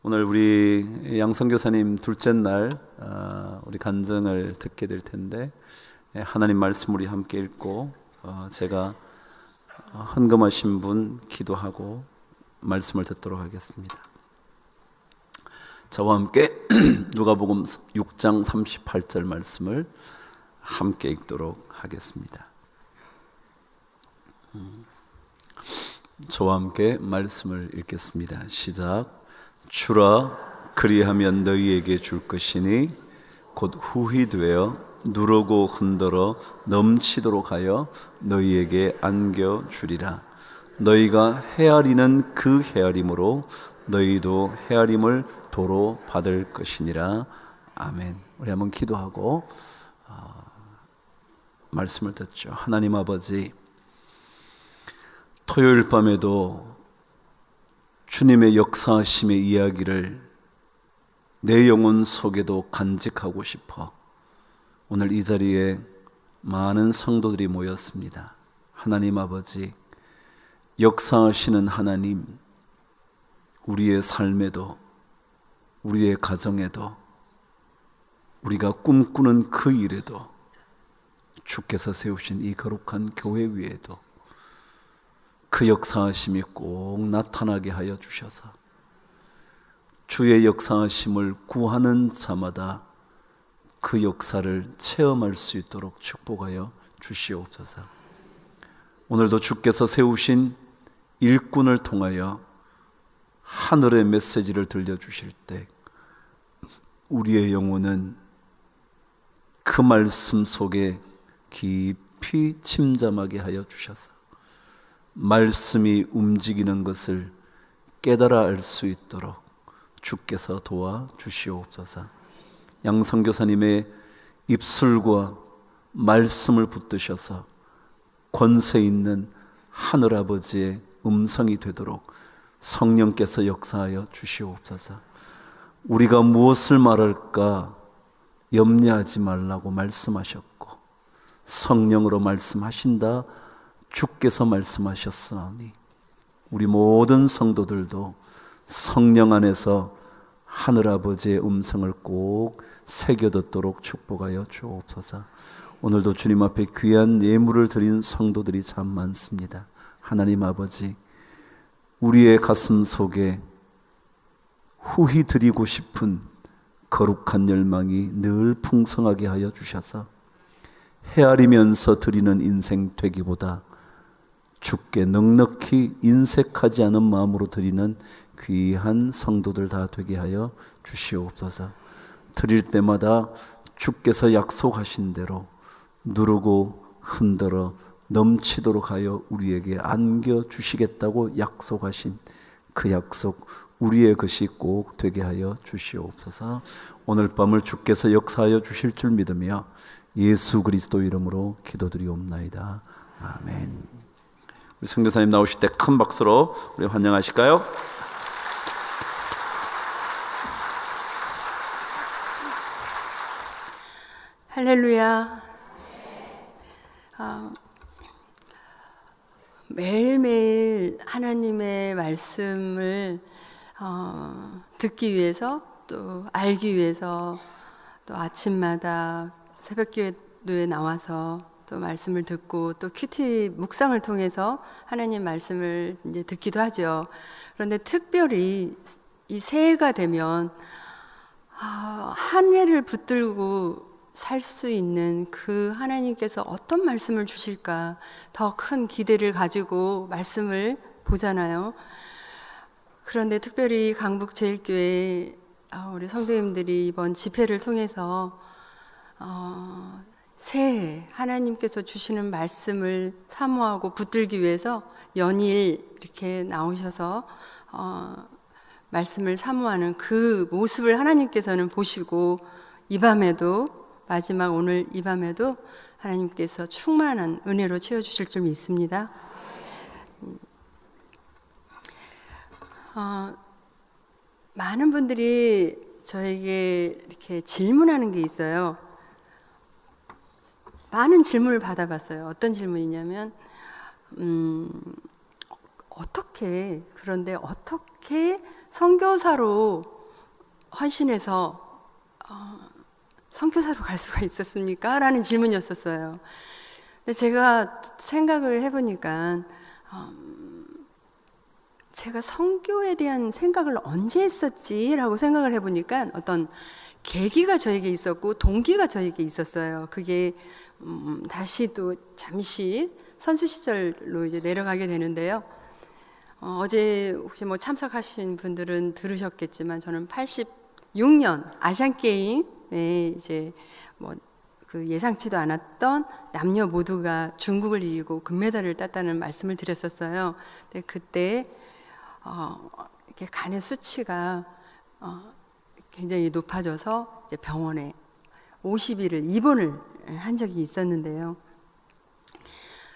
오늘 우리 양성교사님 둘째 날 우리 간증을 듣게 될 텐데, 하나님 말씀 우리 함께 읽고 제가 헌금하신 분 기도하고 말씀을 듣도록 하겠습니다. 저와 함께 누가복음 6장 38절 말씀을 함께 읽도록 하겠습니다. 저와 함께 말씀을 읽겠습니다. 시작. 주라, 그리하면 너희에게 줄 것이니 곧 후히 되어 누르고 흔들어 넘치도록 하여 너희에게 안겨 주리라. 너희가 헤아리는 그 헤아림으로 너희도 헤아림을 도로 받을 것이니라. 아멘. 우리 한번 기도하고 말씀을 듣죠. 하나님 아버지, 토요일 밤에도 주님의 역사하심의 이야기를 내 영혼 속에도 간직하고 싶어 오늘 이 자리에 많은 성도들이 모였습니다. 하나님 아버지, 역사하시는 하나님, 우리의 삶에도 우리의 가정에도 우리가 꿈꾸는 그 일에도 주께서 세우신 이 거룩한 교회 위에도 그 역사하심이 꼭 나타나게 하여 주셔서 주의 역사하심을 구하는 자마다 그 역사를 체험할 수 있도록 축복하여 주시옵소서. 오늘도 주께서 세우신 일꾼을 통하여 하늘의 메시지를 들려주실 때 우리의 영혼은 그 말씀 속에 깊이 침잠하게 하여 주셔서 말씀이 움직이는 것을 깨달아 알 수 있도록 주께서 도와주시옵소서. 양성교사님의 입술과 말씀을 붙드셔서 권세 있는 하늘아버지의 음성이 되도록 성령께서 역사하여 주시옵소서. 우리가 무엇을 말할까 염려하지 말라고 말씀하셨고 성령으로 말씀하신다 주께서 말씀하셨사오니 우리 모든 성도들도 성령 안에서 하늘아버지의 음성을 꼭 새겨듣도록 축복하여 주옵소서. 오늘도 주님 앞에 귀한 예물을 드린 성도들이 참 많습니다. 하나님 아버지, 우리의 가슴 속에 후히 드리고 싶은 거룩한 열망이 늘 풍성하게 하여 주셔서 헤아리면서 드리는 인생 되기보다 주께 넉넉히 인색하지 않은 마음으로 드리는 귀한 성도들 다 되게 하여 주시옵소서. 드릴 때마다 주께서 약속하신 대로 누르고 흔들어 넘치도록 하여 우리에게 안겨주시겠다고 약속하신 그 약속 우리의 것이 꼭 되게 하여 주시옵소서. 오늘 밤을 주께서 역사하여 주실 줄 믿으며 예수 그리스도 이름으로 기도드리옵나이다. 아멘. 우리 선교사님 나오실 때 큰 박수로 우리 환영하실까요? 할렐루야. 매일매일 하나님의 말씀을 듣기 위해서 또 알기 위해서 또 아침마다 새벽기도에 나와서 또 말씀을 듣고 또 큐티 묵상을 통해서 하나님 말씀을 이제 듣기도 하죠. 그런데 특별히 이 새해가 되면 한 해를 붙들고 살 수 있는 그 하나님께서 어떤 말씀을 주실까 더 큰 기대를 가지고 말씀을 보잖아요. 그런데 특별히 강북제일교회 우리 성도님들이 이번 집회를 통해서 새해 하나님께서 주시는 말씀을 사모하고 붙들기 위해서 연일 이렇게 나오셔서 말씀을 사모하는 그 모습을 하나님께서는 보시고 이 밤에도 마지막 오늘 이 밤에도 하나님께서 충만한 은혜로 채워주실 줄 믿습니다. 많은 분들이 저에게 이렇게 질문하는 게 있어요. 많은 질문을 받아봤어요. 어떤 질문이냐면 그런데 어떻게 선교사로 헌신해서 선교사로 갈 수가 있었습니까? 라는 질문이었었어요. 근데 제가 생각을 해보니까 제가 선교에 대한 생각을 언제 했었지라고 생각을 해보니까 어떤 계기가 저에게 있었고 동기가 저에게 있었어요. 그게 다시 또 잠시 선수 시절로 이제 내려가게 되는데요. 어제 혹시 뭐 참석하신 분들은 들으셨겠지만 저는 86년 아시안 게임에 이제 뭐 그 예상치도 않았던 남녀 모두가 중국을 이기고 금메달을 땄다는 말씀을 드렸었어요. 근데 그때 이렇게 간의 수치가 굉장히 높아져서 이제 병원에 50일을 입원을 한 적이 있었는데요.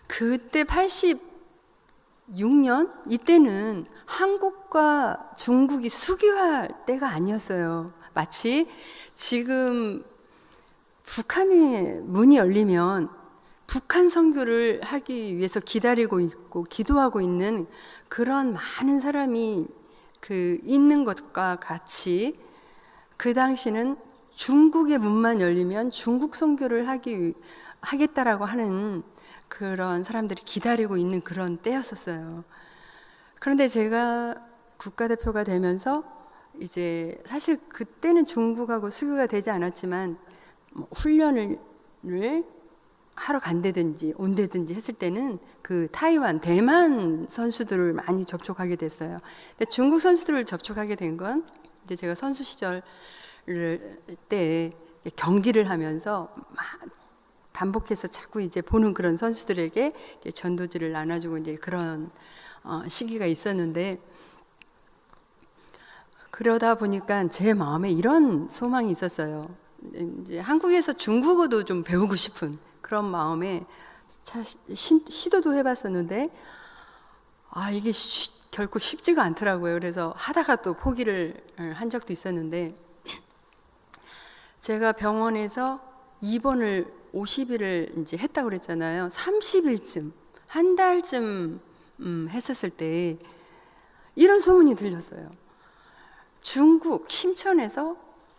그때 86년 이때는 한국과 중국이 수교할 때가 아니었어요. 마치 지금 북한의 문이 열리면 북한 선교를 하기 위해서 기다리고 있고 기도하고 있는 그런 많은 사람이 있는 것과 같이 그 당시는 중국의 문만 열리면 중국 선교를 하겠다라고 하는 그런 사람들이 기다리고 있는 그런 때였었어요. 그런데 제가 국가대표가 되면서 이제 사실 그때는 중국하고 수교가 되지 않았지만 뭐 훈련을 하러 간다든지 온다든지 했을 때는 그 타이완, 대만 선수들을 많이 접촉하게 됐어요. 근데 중국 선수들을 접촉하게 된 건 이제 제가 선수 시절 때 경기를 하면서 반복해서 자꾸 이제 보는 그런 선수들에게 이제 전도지를 나눠주고 이제 그런 시기가 있었는데, 그러다 보니까 제 마음에 이런 소망이 있었어요. 이제 한국에서 중국어도 좀 배우고 싶은 그런 마음에 시도도 해봤었는데 이게 결코 쉽지가 않더라고요. 그래서 하다가 또 포기를 한 적도 있었는데, 제가 병원에서 입원을 50일을 이제 했다고 그랬잖아요. 30일쯤, 한 달쯤 했었을 때 이런 소문이 들렸어요. 중국 심천에서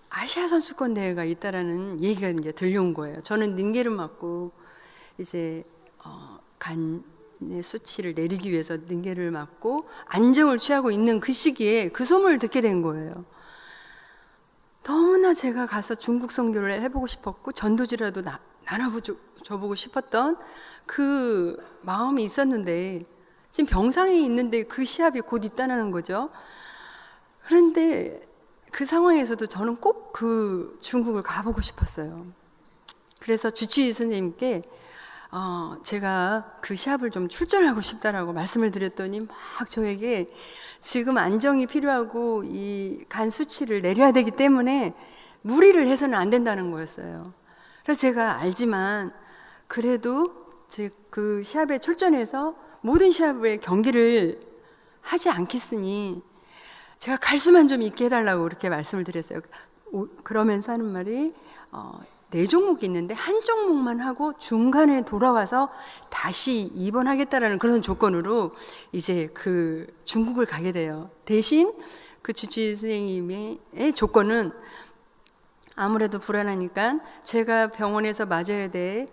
아시아 선수권 대회가 있다라는 얘기가 이제 들려온 거예요. 저는 닝게를 맞고 이제 간의 수치를 내리기 위해서 닝게를 맞고 안정을 취하고 있는 그 시기에 그 소문을 듣게 된 거예요. 너무나 제가 가서 중국 선교를 해보고 싶었고 전도지라도 나눠줘보고 싶었던 그 마음이 있었는데, 지금 병상에 있는데 그 시합이 곧 있다는 거죠. 그런데 그 상황에서도 저는 꼭 그 중국을 가보고 싶었어요. 그래서 주치의 선생님께 제가 그 시합을 좀 출전하고 싶다라고 말씀을 드렸더니 막 저에게 지금 안정이 필요하고 이 간 수치를 내려야 되기 때문에 무리를 해서는 안 된다는 거였어요. 그래서 제가 알지만 그래도 그 시합에 출전해서 모든 시합의 경기를 하지 않겠으니 제가 갈 수만 좀 있게 해달라고 그렇게 말씀을 드렸어요. 그러면서 하는 말이 4종목이 있는데 한 종목만 하고 중간에 돌아와서 다시 입원하겠다라는 그런 조건으로 이제 그 중국을 가게 돼요. 대신 그 주치의 선생님의 조건은 아무래도 불안하니까 제가 병원에서 맞아야 돼야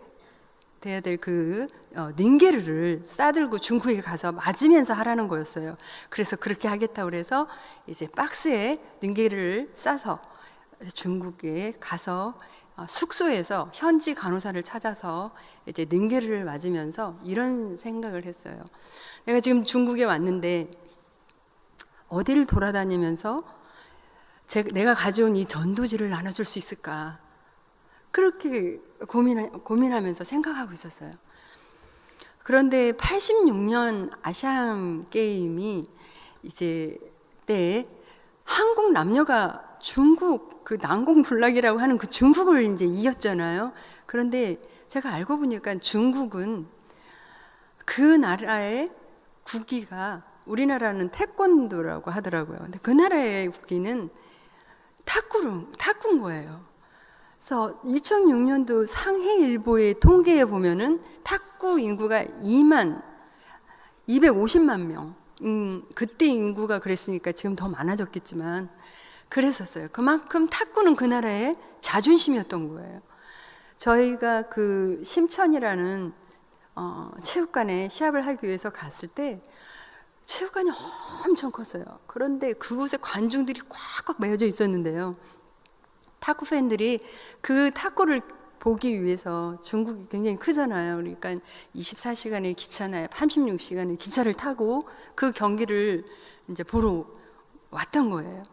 될 그 닝게르를 싸들고 중국에 가서 맞으면서 하라는 거였어요. 그래서 그렇게 하겠다고 그래서 이제 박스에 닝게르를 싸서 중국에 가서 숙소에서 현지 간호사를 찾아서 이제 닝게르를 맞으면서 이런 생각을 했어요. 내가 지금 중국에 왔는데 어디를 돌아다니면서 내가 가져온 이 전도지를 나눠줄 수 있을까? 그렇게 고민하면서 생각하고 있었어요. 그런데 86년 아시안 게임이 이제 때 한국 남녀가 중국 그 난공불락이라고 하는 그 중국을 이제 이겼잖아요. 그런데 제가 알고 보니까 중국은 그 나라의 국기가, 우리나라는 태권도라고 하더라고요. 근데 그 나라의 국기는 탁구인 거예요. 그래서 2006년도 상해일보의 통계에 보면은 탁구 인구가 250만 명. 그때 인구가 그랬으니까 지금 더 많아졌겠지만 그랬었어요. 그만큼 탁구는 그 나라의 자존심이었던 거예요. 저희가 그 심천이라는 체육관에 시합을 하기 위해서 갔을 때 체육관이 엄청 컸어요. 그런데 그곳에 관중들이 꽉꽉 메어져 있었는데요. 탁구 팬들이 그 탁구를 보기 위해서, 중국이 굉장히 크잖아요. 그러니까 24시간의 기차나 36시간의 기차를 타고 그 경기를 이제 보러 왔던 거예요.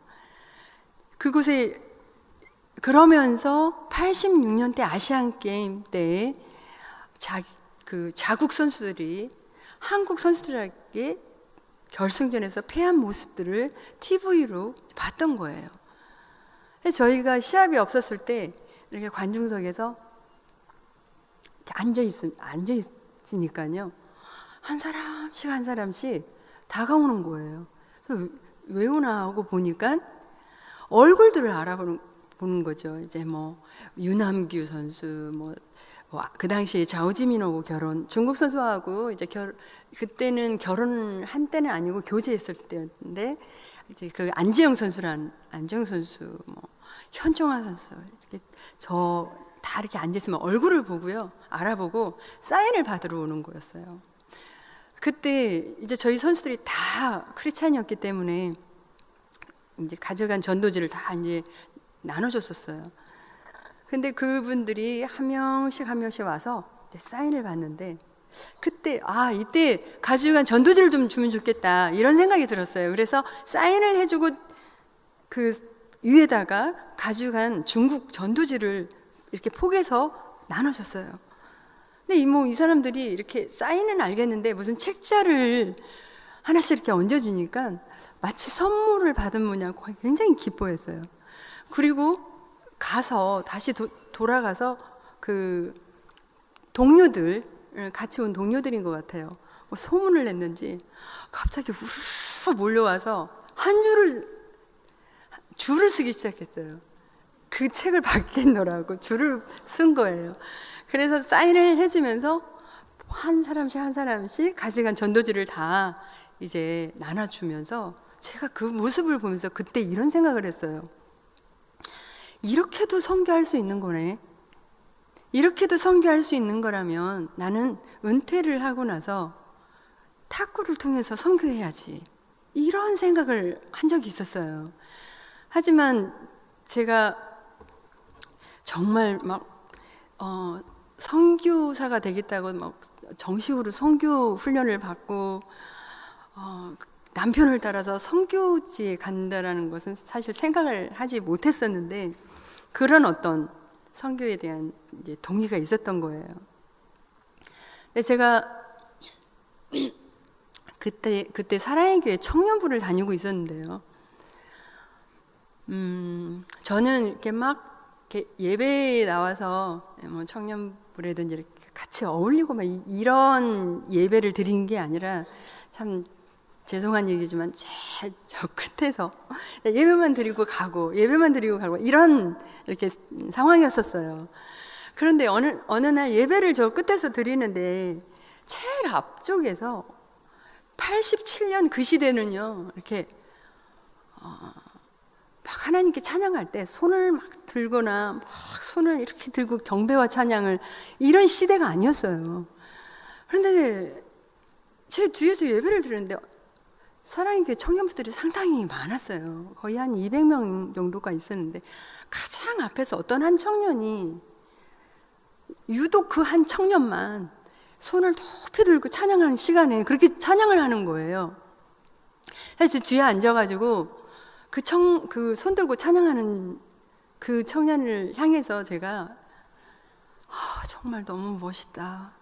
그곳에 그러면서 86년 때 아시안 게임 때 자국 선수들이 한국 선수들에게 결승전에서 패한 모습들을 TV로 봤던 거예요. 저희가 시합이 없었을 때 이렇게 관중석에서 앉아 있으니까요. 한 사람씩 다가오는 거예요. 그래서 왜 오나 하고 보니까 얼굴들을 알아보는 거죠. 이제 뭐 유남규 선수, 그 당시에 자오지민하고 결혼, 중국 선수하고 이제 그때는 결혼을 한 때는 아니고 교제했을 때였는데, 이제 그 안지영 선수, 뭐 현정화 선수, 이렇게 다 이렇게 앉아 있으면 얼굴을 보고요, 알아보고 사인을 받으러 오는 거였어요. 그때 이제 저희 선수들이 다 크리스찬이었기 때문에 이제 가져간 전도지를 다 이제 나눠줬었어요. 근데 그분들이 한 명씩 와서 이제 사인을 받는데, 그때 이때 가져간 전도지를 좀 주면 좋겠다 이런 생각이 들었어요. 그래서 사인을 해주고 그 위에다가 가져간 중국 전도지를 이렇게 포개서 나눠줬어요. 근데 이 사람들이 이렇게 사인은 알겠는데 무슨 책자를 하나씩 이렇게 얹어주니까 마치 선물을 받은 모양 굉장히 기뻐했어요. 그리고 가서 다시 돌아가서 그 동료들, 같이 온 동료들인 것 같아요. 뭐 소문을 냈는지 갑자기 우르르 몰려와서 줄을 쓰기 시작했어요. 그 책을 받겠노라고 줄을 쓴 거예요. 그래서 사인을 해주면서 한 사람씩 가져간 전도지를 다 이제 나눠주면서 제가 그 모습을 보면서 그때 이런 생각을 했어요. 이렇게도 선교할 수 있는 거네. 이렇게도 선교할 수 있는 거라면 나는 은퇴를 하고 나서 탁구를 통해서 선교해야지. 이런 생각을 한 적이 있었어요. 하지만 제가 정말 선교사가 되겠다고 정식으로 선교 훈련을 받고 남편을 따라서 선교지에 간다라는 것은 사실 생각을 하지 못했었는데, 그런 어떤 선교에 대한 이제 동의가 있었던 거예요. 근데 제가 그때 사랑의 교회 청년부를 다니고 있었는데요. 저는 이렇게 예배에 나와서 뭐 청년부라든지 이렇게 같이 어울리고 이런 예배를 드린 게 아니라, 참 죄송한 얘기지만 제일 저 끝에서 예배만 드리고 가고 이런 이렇게 상황이었었어요. 그런데 어느 날 예배를 저 끝에서 드리는데 제일 앞쪽에서 87년 그 시대는요, 이렇게 막 하나님께 찬양할 때 손을 막 들거나 막 손을 이렇게 들고 경배와 찬양을, 이런 시대가 아니었어요. 그런데 제 뒤에서 예배를 드렸는데 사랑의 교회 청년부들이 상당히 많았어요. 거의 한 200명 정도가 있었는데, 가장 앞에서 어떤 한 청년이, 유독 그 한 청년만 손을 높이 들고 찬양하는 시간에 그렇게 찬양을 하는 거예요. 그래서 뒤에 앉아가지고 그 손 들고 찬양하는 그 청년을 향해서 제가 정말 너무 멋있다.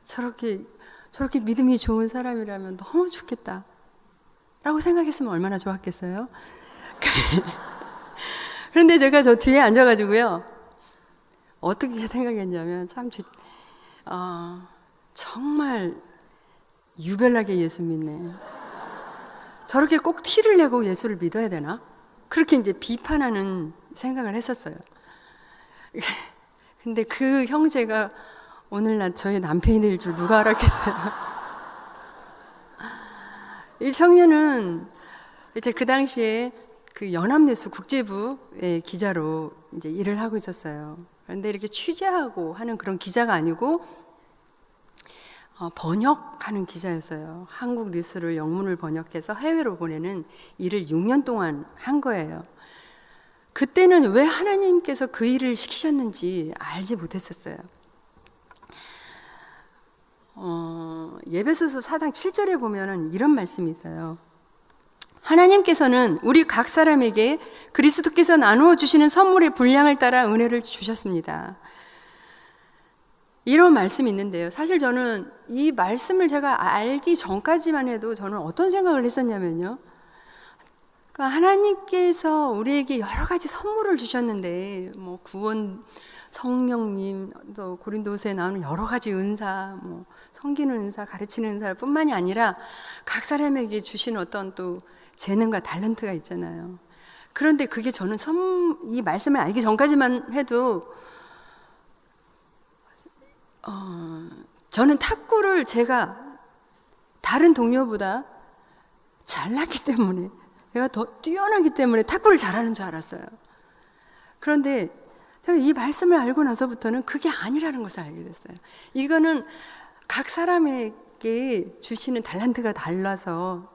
저렇게 믿음이 좋은 사람이라면 너무 좋겠다 라고 생각했으면 얼마나 좋았겠어요. 그런데 제가 저 뒤에 앉아가지고요, 어떻게 생각했냐면 정말 유별나게 예수 믿네. 저렇게 꼭 티를 내고 예수를 믿어야 되나? 그렇게 이제 비판하는 생각을 했었어요. 근데 그 형제가 오늘날 저희 남편이 될 줄 누가 알았겠어요. 이 청년은 이제 그 당시에 그 연합뉴스 국제부의 기자로 이제 일을 하고 있었어요. 그런데 이렇게 취재하고 하는 그런 기자가 아니고 번역하는 기자였어요. 한국 뉴스를 영문을 번역해서 해외로 보내는 일을 6년 동안 한 거예요. 그때는 왜 하나님께서 그 일을 시키셨는지 알지 못했었어요. 예배소서 4장 7절에 보면은 이런 말씀이 있어요. 하나님께서는 우리 각 사람에게 그리스도께서 나누어 주시는 선물의 분량을 따라 은혜를 주셨습니다. 이런 말씀이 있는데요. 사실 저는 이 말씀을 제가 알기 전까지만 해도 저는 어떤 생각을 했었냐면요. 그러니까 하나님께서 우리에게 여러 가지 선물을 주셨는데, 뭐 구원, 성령님, 또 고린도서에 나오는 여러 가지 은사, 뭐 섬기는 은사, 가르치는 은사뿐만이 아니라 각 사람에게 주신 어떤 또 재능과 탤런트가 있잖아요. 그런데 그게 저는 이 말씀을 알기 전까지만 해도 저는 탁구를 제가 다른 동료보다 잘났기 때문에, 제가 더 뛰어나기 때문에 탁구를 잘하는 줄 알았어요. 그런데 제가 이 말씀을 알고 나서부터는 그게 아니라는 것을 알게 됐어요. 이거는 각 사람에게 주시는 탤런트가 달라서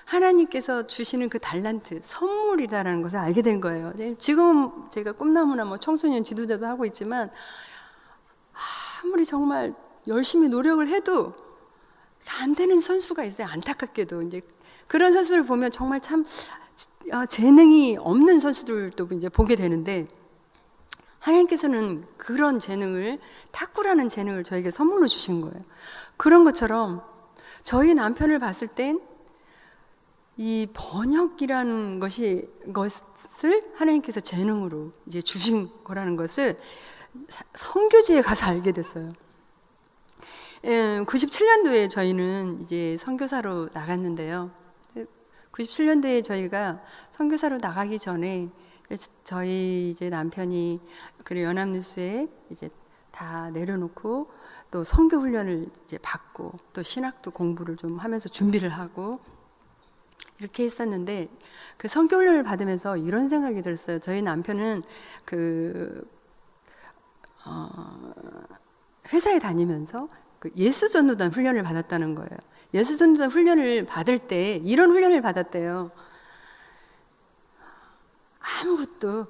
하나님께서 주시는 그 탤런트, 선물이라는 것을 알게 된 거예요. 지금 제가 꿈나무나 뭐 청소년 지도자도 하고 있지만 아무리 정말 열심히 노력을 해도 안 되는 선수가 있어요. 안타깝게도 이제 그런 선수를 보면 정말 참 재능이 없는 선수들도 이제 보게 되는데, 하나님께서는 그런 재능을, 탁구라는 재능을 저에게 선물로 주신 거예요. 그런 것처럼 저희 남편을 봤을 땐 이 번역이라는 것을 하나님께서 재능으로 이제 주신 거라는 것을 선교지에 가서 알게 됐어요. 97년도에 저희는 이제 선교사로 나갔는데요. 97년도에 저희가 선교사로 나가기 전에 저희 이제 남편이 그 연합뉴스에 이제 다 내려놓고 또 선교 훈련을 이제 받고 또 신학도 공부를 좀 하면서 준비를 하고 이렇게 했었는데, 그 선교 훈련을 받으면서 이런 생각이 들었어요. 저희 남편은 회사에 다니면서 그 예수전도단 훈련을 받았다는 거예요. 예수전도단 훈련을 받을 때 이런 훈련을 받았대요. 아무것도,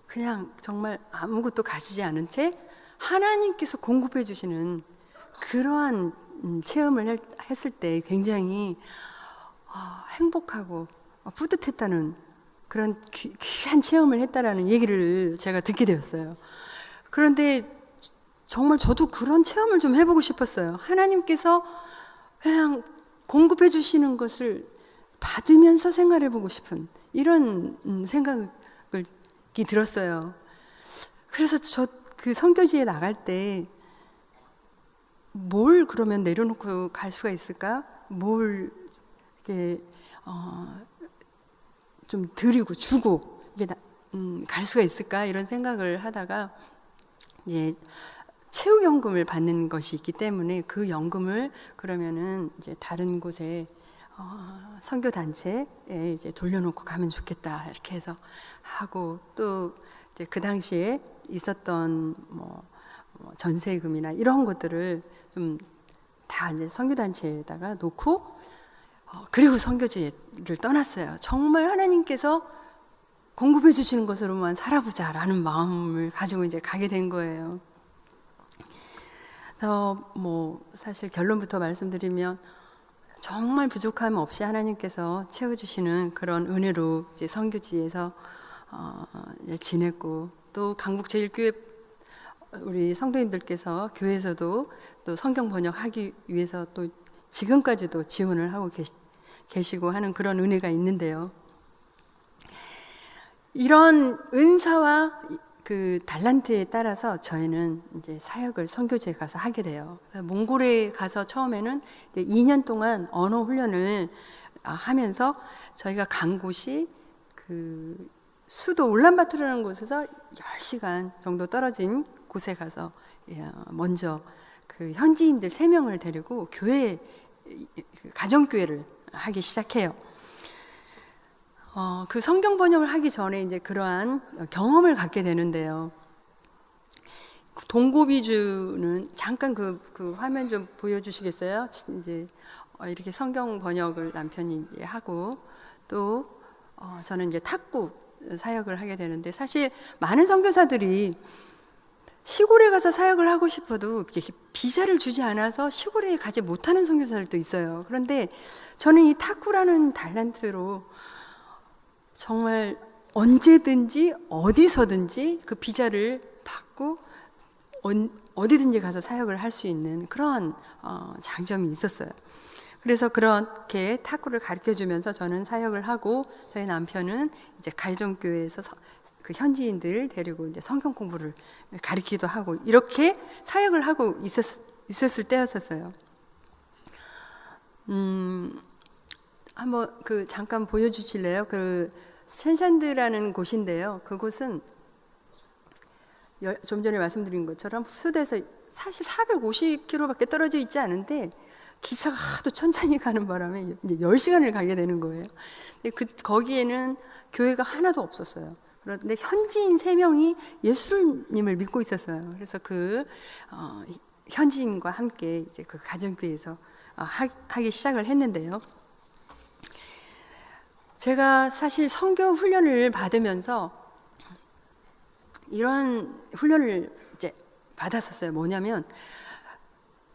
그냥 정말 아무것도 가지지 않은 채 하나님께서 공급해 주시는 그러한 체험을 했을 때 굉장히 행복하고 뿌듯했다는 그런 귀한 체험을 했다라는 얘기를 제가 듣게 되었어요. 그런데 정말 저도 그런 체험을 좀 해보고 싶었어요. 하나님께서 그냥 공급해 주시는 것을 받으면서 생활해보고 싶은 이런 생각이 들었어요. 그래서 저 그 선교지에 나갈 때 뭘 그러면 내려놓고 갈 수가 있을까? 뭘 이렇게 좀 드리고 주고 이게 갈 수가 있을까? 이런 생각을 하다가 이제 체육연금을 받는 것이 있기 때문에 그 연금을 그러면은 이제 다른 곳에 선교 단체에 이제 돌려놓고 가면 좋겠다 이렇게 해서 하고, 또 이제 그 당시에 있었던 뭐 전세금이나 이런 것들을 좀 다 이제 선교 단체에다가 놓고 그리고 선교지를 떠났어요. 정말 하나님께서 공급해 주시는 것으로만 살아보자라는 마음을 가지고 이제 가게 된 거예요. 뭐 사실 결론부터 말씀드리면 정말 부족함 없이 하나님께서 채워주시는 그런 은혜로 이제 선교지에서 지냈고, 또 강북제일교회 우리 성도님들께서 교회에서도 또 성경 번역하기 위해서 또 지금까지도 지원을 하고 계시고 하는 그런 은혜가 있는데요. 이런 은사와 그 달란트에 따라서 저희는 이제 사역을 선교지에 가서 하게 돼요. 몽골에 가서 처음에는 이제 2년 동안 언어 훈련을 하면서 저희가 간 곳이 그 수도 울란바토르라는 곳에서 10시간 정도 떨어진 곳에 가서 먼저 그 현지인들 3명을 데리고 교회, 가정교회를 하기 시작해요. 그 성경 번역을 하기 전에 이제 그러한 경험을 갖게 되는데요. 동고비주는 잠깐 그 화면 좀 보여주시겠어요? 이제 이렇게 성경 번역을 남편이 이제 하고 또 저는 이제 탁구 사역을 하게 되는데, 사실 많은 선교사들이 시골에 가서 사역을 하고 싶어도 이렇게 비자를 주지 않아서 시골에 가지 못하는 선교사들도 있어요. 그런데 저는 이 탁구라는 달란트로 정말 언제든지 어디서든지 그 비자를 받고 어디든지 가서 사역을 할 수 있는 그런 장점이 있었어요. 그래서 그렇게 탁구를 가르쳐 주면서 저는 사역을 하고, 저희 남편은 이제 가정교회에서 그 현지인들 데리고 이제 성경 공부를 가르치기도 하고, 이렇게 사역을 하고 있었을 때였었어요. 한번 잠깐 보여주실래요? 그 셴샨드라는 곳인데요. 그곳은 좀 전에 말씀드린 것처럼 수도에서 사실 450km밖에 떨어져 있지 않은데 기차가 하도 천천히 가는 바람에 이제 10시간을 가게 되는 거예요. 거기에는 교회가 하나도 없었어요. 그런데 현지인 3명이 예수님을 믿고 있었어요. 그래서 현지인과 함께 이제 그 가정교회에서 하기 시작을 했는데요. 제가 사실 선교 훈련을 받으면서 이런 훈련을 이제 받았었어요. 뭐냐면,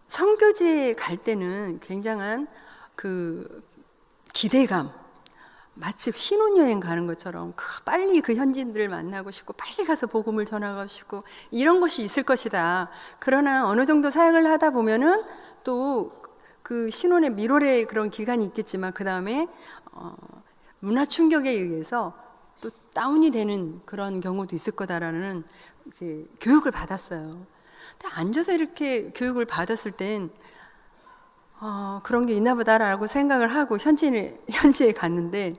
선교지에 갈 때는 굉장한 그 기대감, 마치 신혼여행 가는 것처럼 빨리 그 현지인들을 만나고 싶고 빨리 가서 복음을 전하고 싶고 이런 것이 있을 것이다. 그러나 어느 정도 사역을 하다 보면은 또 그 신혼의 밀월의 그런 기간이 있겠지만 그 다음에 문화 충격에 의해서 또 다운이 되는 그런 경우도 있을 거다라는 이제 교육을 받았어요. 근데 앉아서 이렇게 교육을 받았을 땐 그런 게 있나 보다라고 생각을 하고 현지에 갔는데,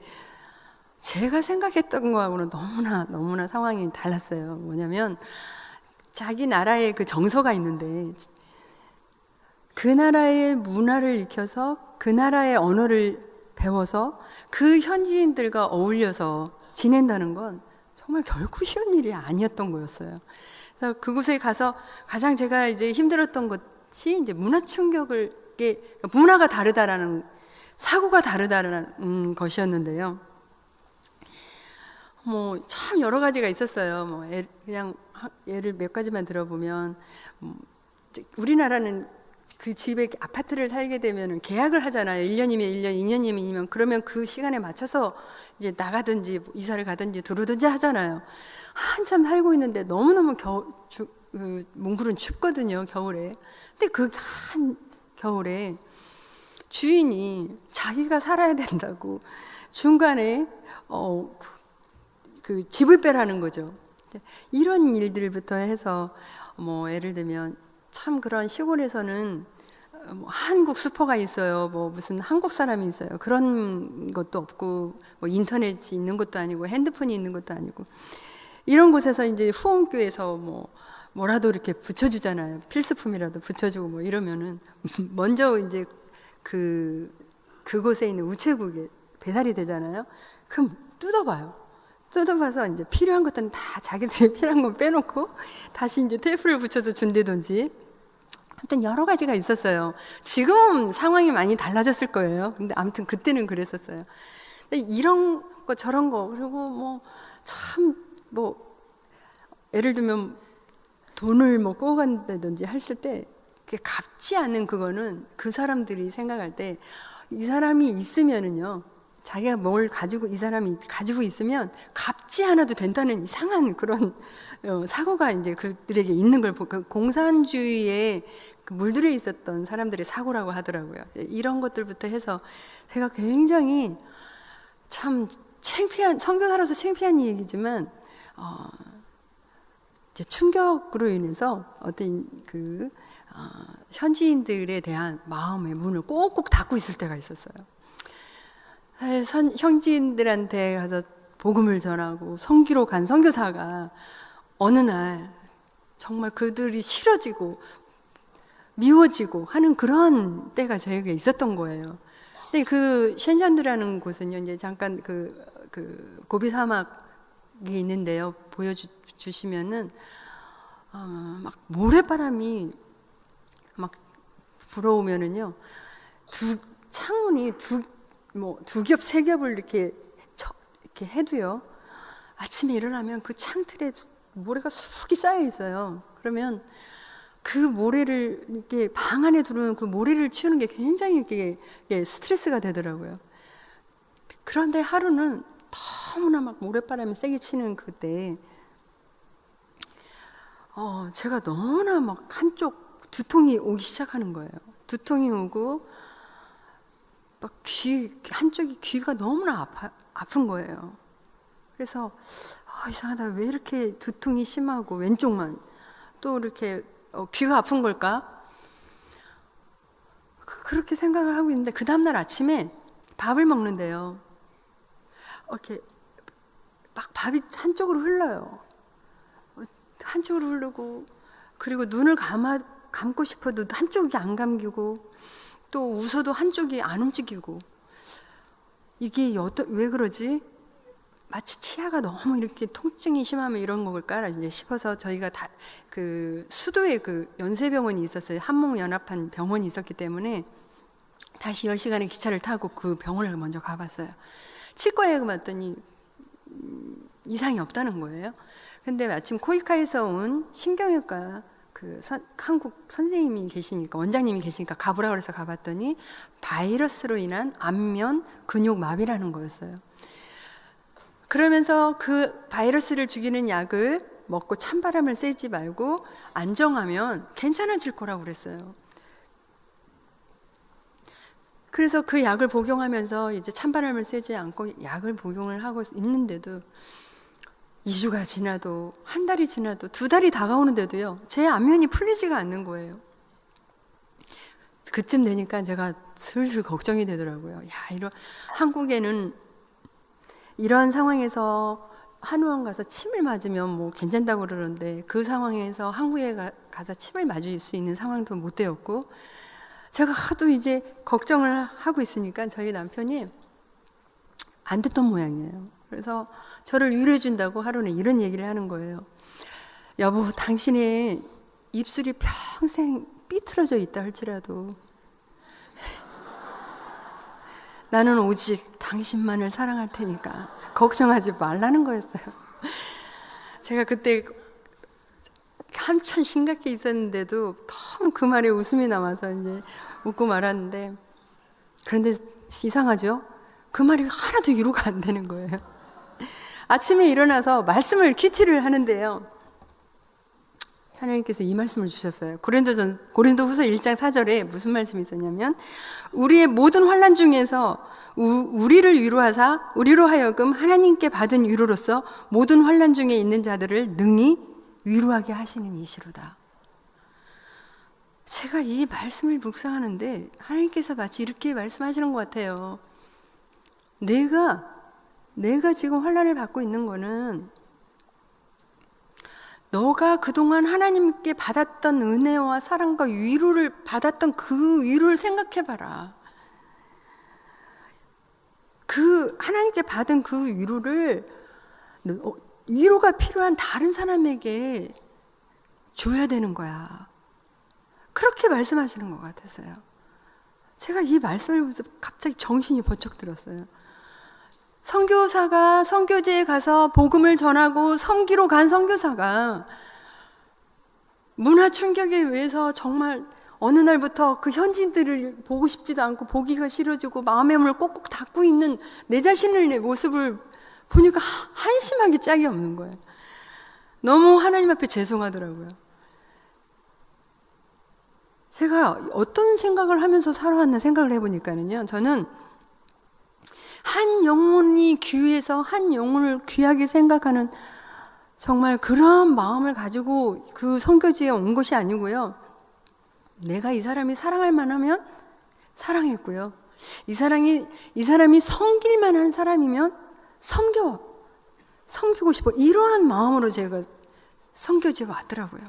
제가 생각했던 거하고는 너무나 상황이 달랐어요. 뭐냐면, 자기 나라의 그 정서가 있는데 그 나라의 문화를 익혀서 그 나라의 언어를 배워서 그 현지인들과 어울려서 지낸다는 건 정말 결코 쉬운 일이 아니었던 거였어요. 그래서 그곳에 가서 가장 제가 이제 힘들었던 것이 이제 문화 충격을, 문화가 다르다라는, 사고가 다르다라는 것이었는데요. 참 여러 가지가 있었어요. 그냥 예를 몇 가지만 들어보면, 우리나라는 그 집에 아파트를 살게 되면 계약을 하잖아요. 1년이면 1년, 2년이면 2년. 그러면 그 시간에 맞춰서 이제 나가든지 이사를 가든지 들어오든지 하잖아요. 한참 살고 있는데 너무너무 몽골은 춥거든요, 겨울에. 근데 그 한 겨울에 주인이 자기가 살아야 된다고 중간에 그 집을 빼라는 거죠. 이런 일들부터 해서 예를 들면 참 그런 시골에서는 한국 슈퍼가 있어요. 무슨 한국 사람이 있어요. 그런 것도 없고, 인터넷이 있는 것도 아니고, 핸드폰이 있는 것도 아니고, 이런 곳에서 이제 후원교에서 뭐라도 이렇게 붙여주잖아요. 필수품이라도 붙여주고 이러면은 먼저 이제 그곳에 있는 우체국에 배달이 되잖아요. 그럼 뜯어봐서 이제 필요한 것들은 다 자기들이 필요한 건 빼놓고 다시 이제 테이프를 붙여서 준다든지. 하여튼 여러 가지가 있었어요. 지금 상황이 많이 달라졌을 거예요. 근데 아무튼 그때는 그랬었어요. 근데 이런 거 저런 거, 그리고 예를 들면 돈을 꾸어 간다든지 했을 때 그게 갚지 않는 그거는 그 사람들이 생각할 때 이 사람이 있으면은요, 자기가 뭘 가지고, 이 사람이 가지고 있으면 갚지 않아도 된다는 이상한 그런 사고가 이제 그들에게 있는 걸 보고, 공산주의에 물들여 있었던 사람들의 사고라고 하더라고요. 이런 것들부터 해서 제가 굉장히 참 창피한, 선교사로서 창피한 얘기지만 이제 충격으로 인해서 어떤 현지인들에 대한 마음의 문을 꼭꼭 닫고 있을 때가 있었어요. 현지인들한테 가서 복음을 전하고 선기로 간 선교사가 어느 날 정말 그들이 싫어지고 미워지고 하는 그런 때가 저에게 있었던 거예요. 근데 그 셴샨드라는 곳은요, 이제 잠깐 그 고비 사막이 있는데요. 보여주시면은 막 모래바람이 막 불어오면은요, 창문이 두 겹, 세 겹을 이렇게 해도요, 아침에 일어나면 그 창틀에 모래가 수북이 쌓여 있어요. 그러면 그 모래를 이렇게 방 안에 들어오는 그 모래를 치우는 게 굉장히 이렇게 스트레스가 되더라고요. 그런데 하루는 너무나 막 모래바람이 세게 치는 그때, 제가 너무나 막 한쪽 두통이 오기 시작하는 거예요. 두통이 오고 막 한쪽이 귀가 너무나 아픈 거예요. 그래서 이상하다, 왜 이렇게 두통이 심하고 왼쪽만 또 이렇게 귀가 아픈 걸까? 그렇게 생각을 하고 있는데 그 다음날 아침에 밥을 먹는데요, 이렇게 막 밥이 한쪽으로 흘러요. 한쪽으로 흐르고, 그리고 눈을 감고 싶어도 한쪽이 안 감기고, 또 웃어도 한쪽이 안 움직이고, 이게 왜 그러지? 마치 치아가 너무 이렇게 통증이 심하면 이런 걸까 이제 싶어서, 저희가 다 그 수도에 그 연세병원이 있었어요. 한목연합한 병원이 있었기 때문에 다시 10시간의 기차를 타고 그 병원을 먼저 가봤어요. 치과에 갔더니 이상이 없다는 거예요. 근데 마침 코이카에서 온 신경외과 한국 선생님이 계시니까, 원장님이 계시니까 가보라 그래서 가봤더니 바이러스로 인한 안면 근육 마비라는 거였어요. 그러면서 그 바이러스를 죽이는 약을 먹고 찬바람을 쐬지 말고 안정하면 괜찮아질 거라고 그랬어요. 그래서 그 약을 복용하면서 이제 찬바람을 쐬지 않고 약을 복용을 하고 있는데도 2주가 지나도, 한 달이 지나도, 2달이 다가오는데도요, 제 안면이 풀리지가 않는 거예요. 그쯤 되니까 제가 슬슬 걱정이 되더라고요. 한국에는 이런 상황에서 한의원 가서 침을 맞으면 뭐 괜찮다고 그러는데, 그 상황에서 한국에 가서 침을 맞을 수 있는 상황도 못 되었고, 제가 하도 이제 걱정을 하고 있으니까 저희 남편이 안 듣던 모양이에요. 그래서 저를 위로해 준다고 하루는 이런 얘기를 하는 거예요. 여보, 당신의 입술이 평생 삐뚤어져 있다 할지라도 나는 오직 당신만을 사랑할 테니까 걱정하지 말라는 거였어요. 제가 그때 한참 심각해 있었는데도 너무 그 말에 웃음이 남아서 이제 웃고 말았는데, 그런데 이상하죠? 그 말이 하나도 위로가 안 되는 거예요. 아침에 일어나서 말씀을 큐티를 하는데요, 하나님께서 이 말씀을 주셨어요. 고린도후서 1장 4절에 무슨 말씀이 있었냐면, 우리의 모든 환난 중에서 우리를 위로하사 우리로 하여금 하나님께 받은 위로로서 모든 환난 중에 있는 자들을 능히 위로하게 하시는 이시로다. 제가 이 말씀을 묵상하는데 하나님께서 마치 이렇게 말씀하시는 것 같아요. 내가 지금 환난을 받고 있는 거는 너가 그동안 하나님께 받았던 은혜와 사랑과 위로를 받았던 그 위로를 생각해봐라. 그 하나님께 받은 그 위로를, 위로가 필요한 다른 사람에게 줘야 되는 거야. 그렇게 말씀하시는 것 같았어요. 제가 이 말씀을 보면서 갑자기 정신이 번쩍 들었어요. 선교사가 선교지에 가서 복음을 전하고 선기로 간 선교사가 문화 충격에 의해서 정말 어느 날부터 그 현지인들을 보고 싶지도 않고 보기가 싫어지고 마음의 문을 꼭꼭 닫고 있는 내 자신을, 내 모습을 보니까 한심하기 짝이 없는 거예요. 너무 하나님 앞에 죄송하더라고요. 제가 어떤 생각을 하면서 살아왔나 생각을 해보니까는요, 저는 한 영혼이 귀해서 한 영혼을 귀하게 생각하는 정말 그런 마음을 가지고 그 선교지에 온 것이 아니고요, 내가 이 사람이 사랑할 만하면 사랑했고요, 이 사람이 섬길 만한 사람이면 섬겨 섬기고 싶어. 이러한 마음으로 제가 선교지에 왔더라고요.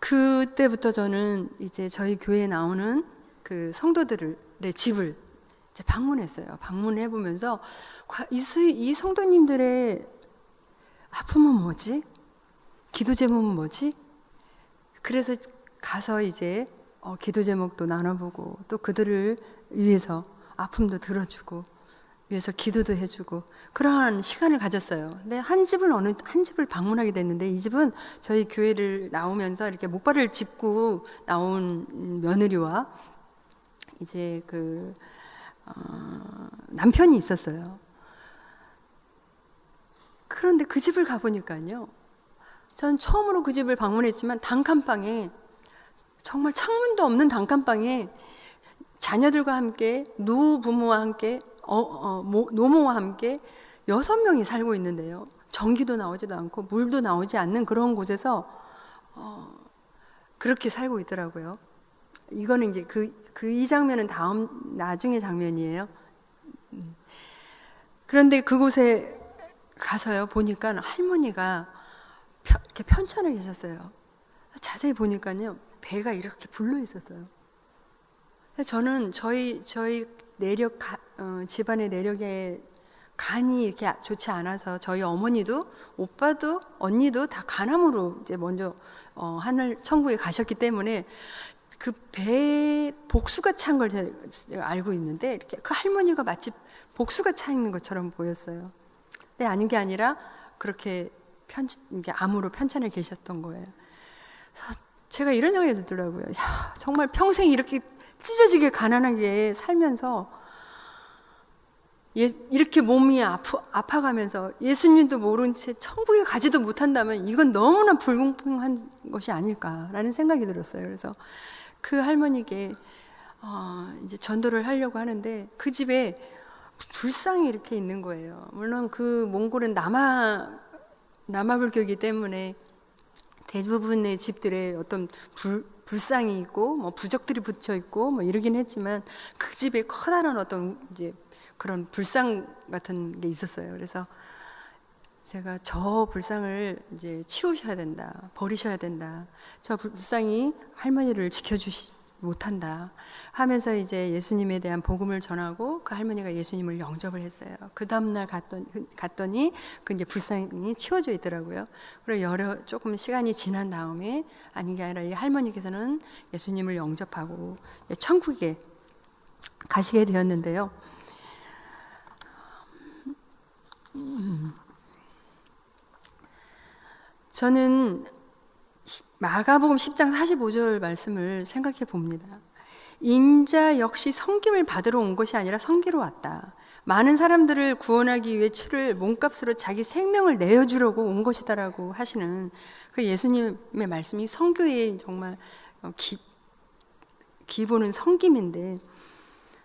그때부터 저는 이제 저희 교회에 나오는 그 성도들의 집을 이제 방문했어요. 방문해 보면서 이 성도님들의 아픔은 뭐지? 기도 제목은 뭐지? 그래서 가서 이제 기도 제목도 나눠보고 또 그들을 위해서 아픔도 들어주고 위해서 기도도 해주고 그러한 시간을 가졌어요. 근데 한 집을 방문하게 됐는데 이 집은 저희 교회를 나오면서 이렇게 목발을 짚고 나온 며느리와 이제 남편이 있었어요. 그런데 그 집을 가보니까요, 전 처음으로 그 집을 방문했지만 단칸방에, 정말 창문도 없는 단칸방에 자녀들과 함께, 노부모와 함께, 노모와 함께 6명이 살고 있는데요, 전기도 나오지도 않고 물도 나오지 않는 그런 곳에서 그렇게 살고 있더라고요. 이거는 이제 이 장면은 나중에 장면이에요. 그런데 그곳에 가서요, 보니까 할머니가 이렇게 편찮을 계셨어요. 자세히 보니까요, 배가 이렇게 불러 있었어요. 저는 저희 집안의 내력에 간이 이렇게 좋지 않아서 저희 어머니도 오빠도 언니도 다 간암으로 이제 먼저 하늘 천국에 가셨기 때문에 그 배에 복수가 찬 걸 제가 알고 있는데, 이렇게 그 할머니가 마치 복수가 차 있는 것처럼 보였어요. 근데 아닌 게 아니라 그렇게 이게 암으로 편찮을 계셨던 거예요. 그래서 제가 이런 생각이 들더라고요. 야, 정말 평생 이렇게 찢어지게 가난하게 살면서 이렇게 몸이 아파가면서 예수님도 모른 채 천국에 가지도 못한다면 이건 너무나 불공평한 것이 아닐까라는 생각이 들었어요. 그래서 그 할머니께 이제 전도를 하려고 하는데 그 집에 불상이 이렇게 있는 거예요. 물론 그 몽골은 남아불교이기 때문에 대부분의 집들에 어떤 불상이 있고 뭐 부적들이 붙여 있고 뭐 이러긴 했지만 그 집에 커다란 어떤 이제 그런 불상 같은 게 있었어요. 그래서 제가 저 불상을 이제 치우셔야 된다, 버리셔야 된다, 저 불상이 할머니를 지켜주지 못한다 하면서 이제 예수님에 대한 복음을 전하고 그 할머니가 예수님을 영접을 했어요. 그 다음날 갔더니 그 이제 불상이 치워져 있더라고요. 그리고 조금 시간이 지난 다음에, 아닌 게 아니라 이 할머니께서는 예수님을 영접하고 천국에 가시게 되었는데요. 저는 마가복음 10장 45절 말씀을 생각해 봅니다. 인자 역시 섬김을 받으러 온 것이 아니라 섬기러 왔다. 많은 사람들을 구원하기 위해 주를 몸값으로 자기 생명을 내어주려고 온 것이다라고 하시는 그 예수님의 말씀이 선교의 정말 기본은 섬김인데,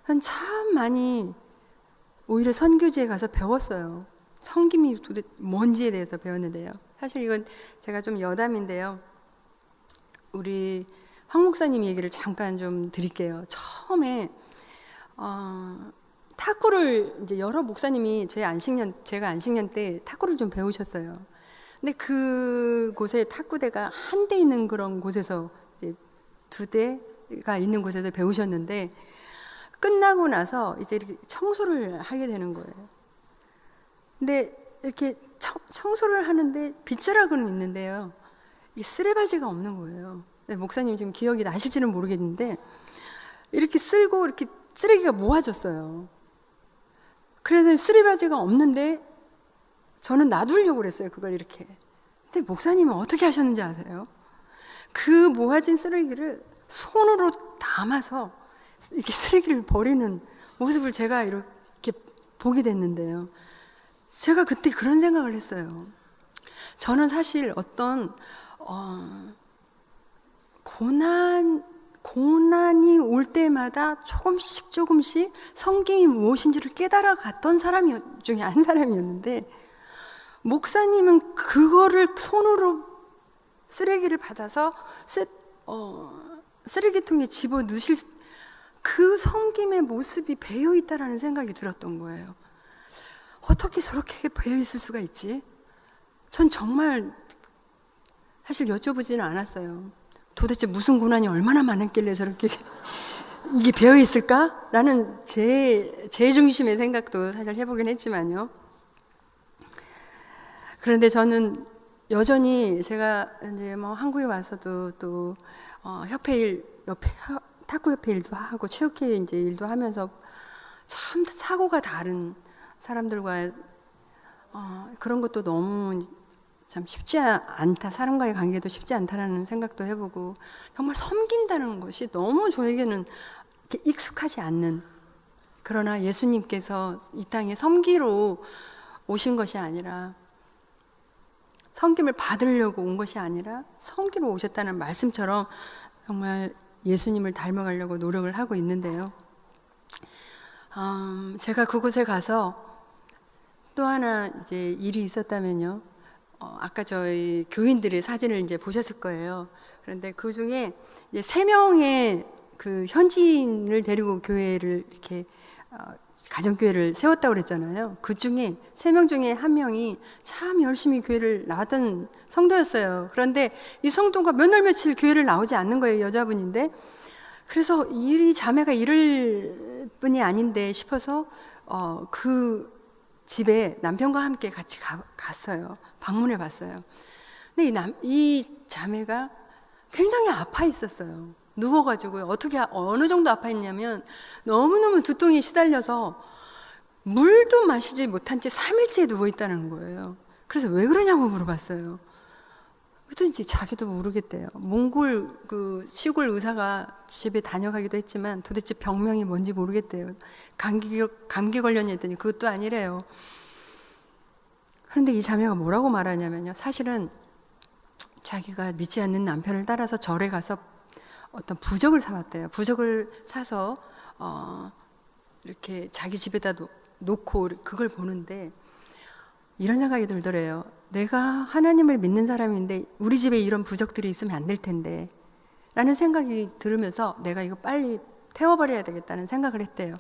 전 참 많이 오히려 선교지에 가서 배웠어요. 섬김이 도대체 뭔지에 대해서 배웠는데요. 사실 이건 제가 좀 여담인데요. 우리 황 목사님 얘기를 잠깐 좀 드릴게요. 처음에 탁구를 이제 여러 목사님이 제가 안식년 때 탁구를 좀 배우셨어요. 근데 그곳에 탁구대가 한 대 있는 그런 곳에서 이제 2대가 있는 곳에서 배우셨는데, 끝나고 나서 이제 이렇게 청소를 하게 되는 거예요. 근데 이렇게 청소를 하는데 빗자락은 있는데요, 이게 쓰레바지가 없는 거예요. 목사님 지금 기억이 나실지는 모르겠는데 이렇게 쓸고 이렇게 쓰레기가 모아졌어요. 그래서 쓰레바지가 없는데 저는 놔두려고 그랬어요, 그걸 이렇게. 근데 목사님은 어떻게 하셨는지 아세요? 그 모아진 쓰레기를 손으로 담아서 이렇게 쓰레기를 버리는 모습을 제가 이렇게 보게 됐는데요. 제가 그때 그런 생각을 했어요. 저는 사실 어떤 고난이 올 때마다 조금씩 섬김이 무엇인지를 깨달아 갔던 사람 중에 한 사람이었는데, 목사님은 그거를 손으로 쓰레기를 받아서 쓰레기통에 집어 넣으실 그 섬김의 모습이 배어 있다라는 생각이 들었던 거예요. 어떻게 저렇게 배어 있을 수가 있지? 전 정말 사실 여쭤보지는 않았어요. 도대체 무슨 고난이 얼마나 많았길래 저렇게 이게 배어 있을까? 라는 제 중심의 생각도 사실 해보긴 했지만요. 그런데 저는 여전히 제가 이제 뭐 한국에 와서도 또 협회 일, 탁구 협회 일도 하고 체육회 이제 일도 하면서 참 사고가 다른 사람들과 그런 것도 너무 참 쉽지 않다. 사람과의 관계도 쉽지 않다라는 생각도 해보고 정말 섬긴다는 것이 너무 저에게는 이렇게 익숙하지 않는, 그러나 예수님께서 이 땅에 섬기러 오신 것이 아니라 섬김을 받으려고 온 것이 아니라 섬기러 오셨다는 말씀처럼 정말 예수님을 닮아가려고 노력을 하고 있는데요. 제가 그곳에 가서 또 하나 이제 일이 있었다면요. 아까 저희 교인들의 사진을 이제 보셨을 거예요. 그런데 그 중에 이제 3명의 그 현지인을 데리고 교회를 이렇게 가정교회를 세웠다고 그랬잖아요. 그 중에 3명 중에 1명이 참 열심히 교회를 나왔던 성도였어요. 그런데 이 성도가 몇 날 며칠 교회를 나오지 않는 거예요. 여자분인데. 그래서 이 자매가 이럴 분이 아닌데 싶어서 그 집에 남편과 함께 같이 갔어요. 방문해 봤어요. 근데 이 자매가 굉장히 아파 있었어요. 누워가지고 어느 정도 아파 있냐면 너무너무 두통이 시달려서 물도 마시지 못한 채 3일째 누워 있다는 거예요. 그래서 왜 그러냐고 물어봤어요. 어쩐지 자기도 모르겠대요. 몽골 그 시골 의사가 집에 다녀가기도 했지만 도대체 병명이 뭔지 모르겠대요. 감기 걸렸냐 했더니 그것도 아니래요. 그런데 이 자매가 뭐라고 말하냐면요. 사실은 자기가 믿지 않는 남편을 따라서 절에 가서 어떤 부적을 사왔대요. 부적을 사서 이렇게 자기 집에다 놓고 그걸 보는데 이런 생각이 들더래요. 내가 하나님을 믿는 사람인데 우리 집에 이런 부적들이 있으면 안 될 텐데 라는 생각이 들으면서 내가 이거 빨리 태워버려야 되겠다는 생각을 했대요.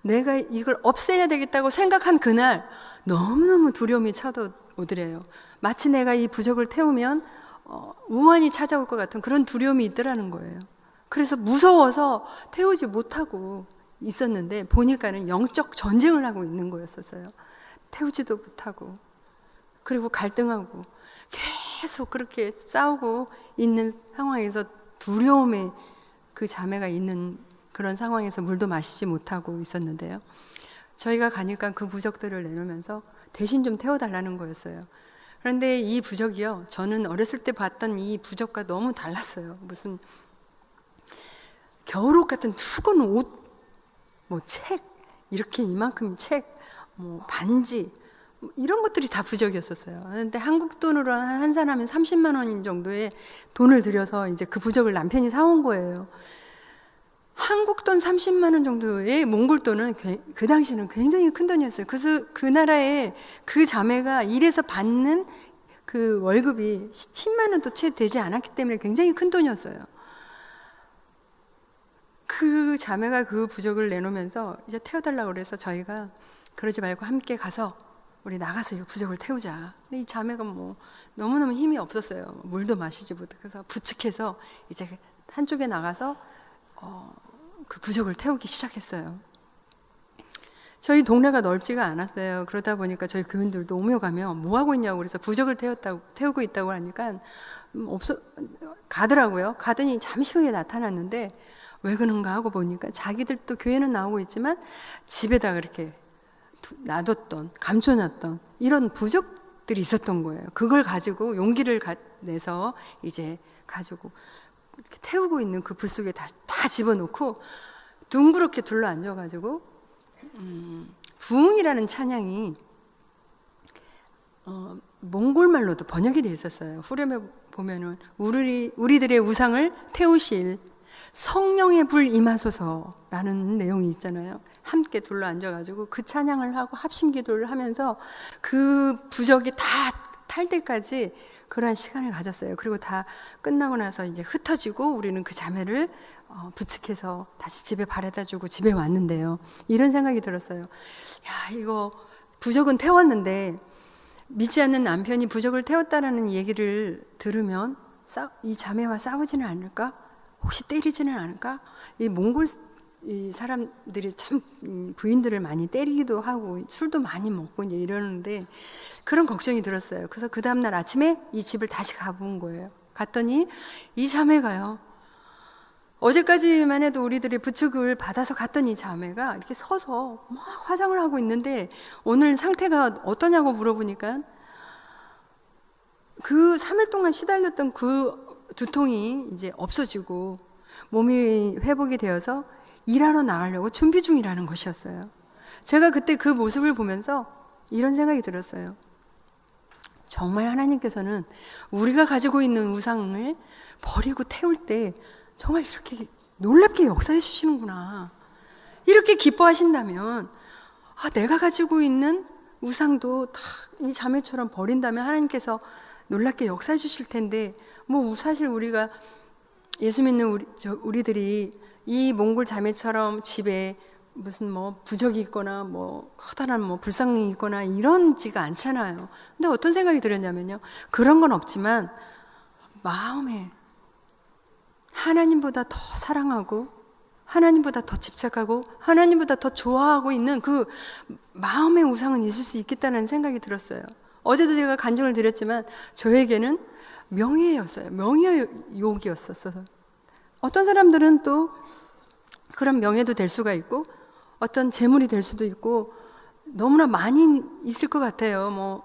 내가 이걸 없애야 되겠다고 생각한 그날 너무너무 두려움이 찾아오더래요. 마치 내가 이 부적을 태우면 우환이 찾아올 것 같은 그런 두려움이 있더라는 거예요. 그래서 무서워서 태우지 못하고 있었는데 보니까는 영적 전쟁을 하고 있는 거였었어요. 태우지도 못하고 그리고 갈등하고 계속 그렇게 싸우고 있는 상황에서 두려움에 그 자매가 있는 그런 상황에서 물도 마시지 못하고 있었는데요. 저희가 가니까 그 부적들을 내놓으면서 대신 좀 태워달라는 거였어요. 그런데 이 부적이요, 저는 어렸을 때 봤던 이 부적과 너무 달랐어요. 무슨 겨울옷 같은 두꺼운 옷, 뭐 책, 이렇게 이만큼 책, 뭐 반지, 이런 것들이 다 부적이었었어요. 그런데 한국 돈으로 한 사람은 30만 원 정도의 돈을 들여서 이제 그 부적을 남편이 사온 거예요. 한국 돈 30만 원 정도의 몽골 돈은 그 당시는 굉장히 큰 돈이었어요. 그래서 그 나라에 그 자매가 일해서 받는 그 월급이 10만 원도 채 되지 않았기 때문에 굉장히 큰 돈이었어요. 그 자매가 그 부적을 내놓으면서 이제 태워달라고 그래서 저희가 그러지 말고 함께 가서 우리 나가서 이 부적을 태우자. 근데 이 자매가 뭐 너무너무 힘이 없었어요. 물도 마시지 못해. 그래서 부축해서 이제 한쪽에 나가서 그 부적을 태우기 시작했어요. 저희 동네가 넓지가 않았어요. 그러다 보니까 저희 교인들도 오며 가며 뭐 하고 있냐고 그래서 부적을 태우고 있다고 하니까 가더라고요. 가더니 잠시 후에 나타났는데 왜 그런가 하고 보니까 자기들도 교회는 나오고 있지만 집에다 그렇게 놔뒀던, 감춰놨던 이런 부적들이 있었던 거예요. 그걸 가지고 용기를 내서 이제 가지고 이렇게 태우고 있는 그 불 속에 다 집어넣고 둥그렇게 둘러 앉아가지고 부흥이라는 찬양이 몽골말로도 번역이 돼 있었어요. 후렴에 보면은 우리들의 우상을 태우실 성령의 불 임하소서라는 내용이 있잖아요. 함께 둘러 앉아가지고 그 찬양을 하고 합심기도를 하면서 그 부적이 다 탈 때까지 그러한 시간을 가졌어요. 그리고 다 끝나고 나서 이제 흩어지고 우리는 그 자매를 부축해서 다시 집에 바래다 주고 집에 왔는데요. 이런 생각이 들었어요. 야, 이거 부적은 태웠는데 믿지 않는 남편이 부적을 태웠다라는 얘기를 들으면 이 자매와 싸우지는 않을까? 혹시 때리지는 않을까? 이 몽골 이 사람들이 참 부인들을 많이 때리기도 하고 술도 많이 먹고 이제 이러는데 그런 걱정이 들었어요. 그래서 그 다음날 아침에 이 집을 다시 가본 거예요. 갔더니 이 자매가요. 어제까지만 해도 우리들이 부축을 받아서 갔던 이 자매가 이렇게 서서 막 화장을 하고 있는데 오늘 상태가 어떠냐고 물어보니까 그 3일 동안 시달렸던 그 두통이 이제 없어지고 몸이 회복이 되어서 일하러 나가려고 준비 중이라는 것이었어요. 제가 그때 그 모습을 보면서 이런 생각이 들었어요. 정말 하나님께서는 우리가 가지고 있는 우상을 버리고 태울 때 정말 이렇게 놀랍게 역사해 주시는구나. 이렇게 기뻐하신다면 내가 가지고 있는 우상도 다 이 자매처럼 버린다면 하나님께서 놀랍게 역사해 주실 텐데 사실 우리가 예수 믿는 우리들이 이 몽골 자매처럼 집에 무슨 부적이 있거나 커다란 불상이 있거나 이런지가 않잖아요. 근데 어떤 생각이 들었냐면요. 그런 건 없지만 마음에 하나님보다 더 사랑하고 하나님보다 더 집착하고 하나님보다 더 좋아하고 있는 그 마음의 우상은 있을 수 있겠다는 생각이 들었어요. 어제도 제가 간증을 드렸지만 저에게는 명예였어요. 명예욕이었었어요. 어떤 사람들은 또 그런 명예도 될 수가 있고 어떤 재물이 될 수도 있고 너무나 많이 있을 것 같아요.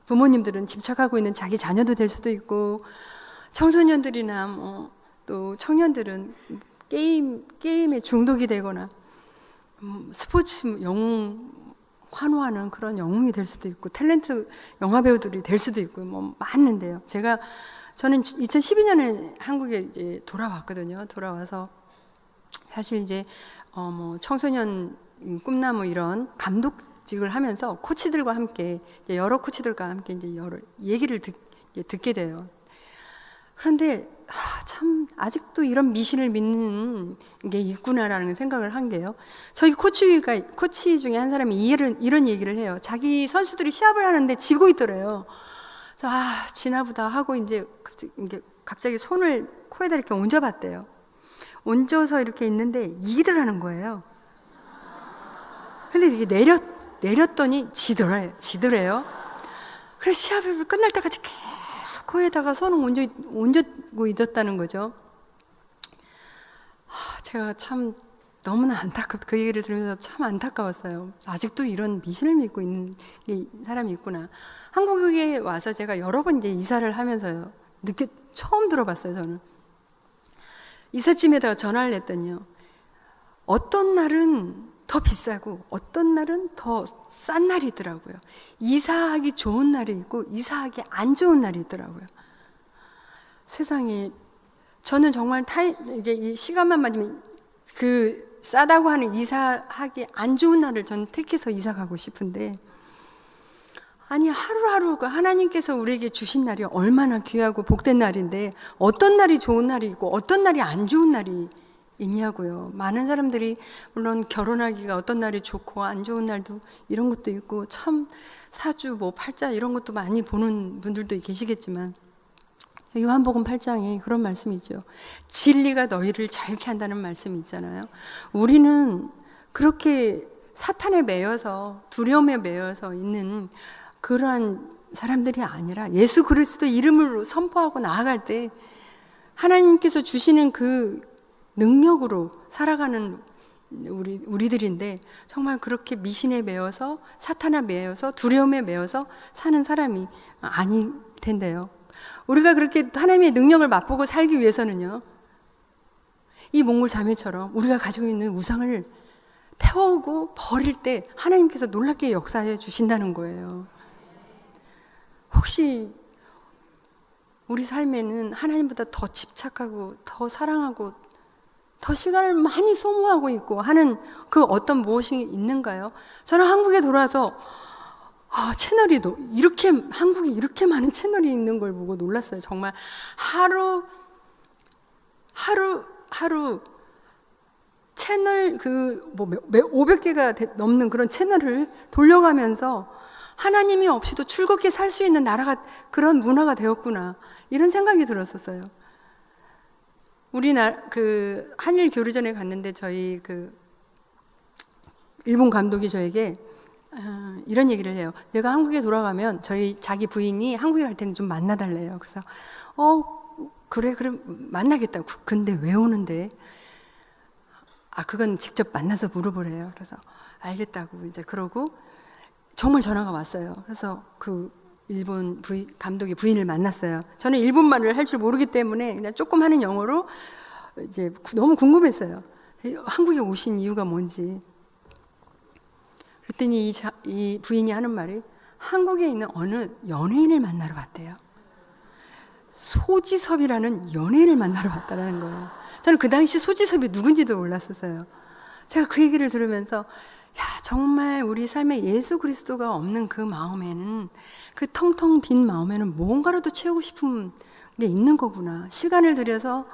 부모님들은 집착하고 있는 자기 자녀도 될 수도 있고 청소년들이나 또 청년들은 게임에 중독이 되거나 스포츠 영웅 환호하는 그런 영웅이 될 수도 있고 탤런트 영화 배우들이 될 수도 있고 많은데요. 저는 2012년에 한국에 이제 돌아왔거든요. 돌아와서 사실 이제 청소년 꿈나무 이런 감독직을 하면서 코치들과 함께 여러 코치들과 함께 이제 여러 얘기를 듣게 돼요. 그런데 참 아직도 이런 미신을 믿는 게 있구나라는 생각을 한 게요. 저희 코치 중에 한 사람이 이런 얘기를 해요. 자기 선수들이 시합을 하는데 지고 있더래요. 그래서 지나보다 하고 이제 갑자기 손을 코에다 이렇게 얹어봤대요. 얹어서 이렇게 있는데 이기더라는 거예요. 근데 이게 내렸더니 지더래요. 그래서 시합을 끝날 때까지 계속 코에다가 손을 얹고 있었다는 거죠. 제가 참 너무나 그 얘기를 들으면서 참 안타까웠어요. 아직도 이런 미신을 믿고 있는 사람이 있구나. 한국에 와서 제가 여러 번 이제 이사를 하면서요. 처음 들어봤어요, 저는. 이삿짐에다가 전화를 했더니요. 어떤 날은 더 비싸고 어떤 날은 더 싼 날이 있더라고요. 이사하기 좋은 날이 있고 이사하기 안 좋은 날이 있더라고요. 세상에 저는 정말 이게 이 시간만 맞으면 그 싸다고 하는 이사하기 안 좋은 날을 전 택해서 이사 가고 싶은데 아니 하루하루가 하나님께서 우리에게 주신 날이 얼마나 귀하고 복된 날인데 어떤 날이 좋은 날이 있고 어떤 날이 안 좋은 날이 있냐고요. 많은 사람들이 물론 결혼하기가 어떤 날이 좋고 안 좋은 날도 이런 것도 있고 참 사주 팔자 이런 것도 많이 보는 분들도 계시겠지만 요한복음 8장에 그런 말씀이 있죠. 진리가 너희를 자유케 한다는 말씀이 있잖아요. 우리는 그렇게 사탄에 매여서 두려움에 매여서 있는 그러한 사람들이 아니라 예수 그리스도 이름으로 선포하고 나아갈 때 하나님께서 주시는 그 능력으로 살아가는 우리들인데 정말 그렇게 미신에 매여서 사탄에 매여서 두려움에 매여서 사는 사람이 아닐 텐데요. 우리가 그렇게 하나님의 능력을 맛보고 살기 위해서는요. 이 몽골 자매처럼 우리가 가지고 있는 우상을 태우고 버릴 때 하나님께서 놀랍게 역사해 주신다는 거예요. 혹시 우리 삶에는 하나님보다 더 집착하고 더 사랑하고 더 시간을 많이 소모하고 있고 하는 그 어떤 무엇이 있는가요? 저는 한국에 돌아와서 채널이 한국에 이렇게 많은 채널이 있는 걸 보고 놀랐어요. 정말 하루 채널 500개가 넘는 그런 채널을 돌려가면서 하나님이 없이도 즐겁게 살 수 있는 나라가, 그런 문화가 되었구나, 이런 생각이 들었었어요. 한일 교류전에 갔는데 저희 일본 감독이 저에게 이런 얘기를 해요. 내가 한국에 돌아가면 자기 부인이 한국에 갈 때는 좀 만나달래요. 그래서 그래 만나겠다고. 근데 왜 오는데? 그건 직접 만나서 물어보래요. 그래서 알겠다고 이제 그러고 정말 전화가 왔어요. 그래서 일본 감독의 부인을 만났어요. 저는 일본말을 할 줄 모르기 때문에 그냥 조금 하는 영어로 이제 너무 궁금했어요. 한국에 오신 이유가 뭔지. 그랬더니 이 부인이 하는 말이 한국에 있는 어느 연예인을 만나러 왔대요. 소지섭이라는 연예인을 만나러 왔다는 거예요. 저는 그 당시 소지섭이 누군지도 몰랐었어요. 제가 그 얘기를 들으면서 정말 우리 삶에 예수 그리스도가 없는 그 마음에는, 그 텅텅 빈 마음에는 뭔가라도 채우고 싶은 게 있는 거구나. 시간을 들여서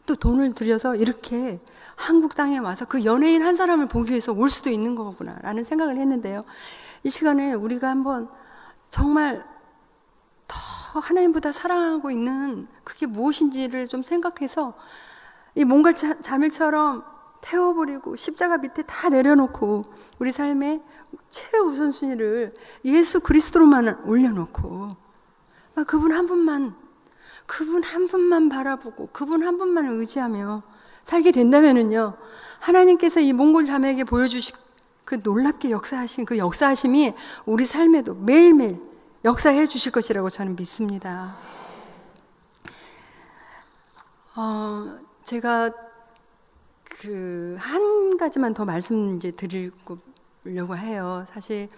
또 돈을 들여서 이렇게 한국 땅에 와서 그 연예인 한 사람을 보기 위해서 올 수도 있는 거구나 라는 생각을 했는데요. 이 시간에 우리가 한번 정말 더 하나님보다 사랑하고 있는 그게 무엇인지를 좀 생각해서 이 몽골 자매처럼 태워버리고 십자가 밑에 다 내려놓고 우리 삶의 최우선순위를 예수 그리스도로만 올려놓고 그분 한 분만 바라보고 그분 한 분만 의지하며 살게 된다면은요, 하나님께서 이 몽골 자매에게 보여주신 그 놀랍게 역사하신 그 역사하심이 우리 삶에도 매일매일 역사해 주실 것이라고 저는 믿습니다. 제가 한 가지만 더 말씀 이제 드리려고 해요. 사실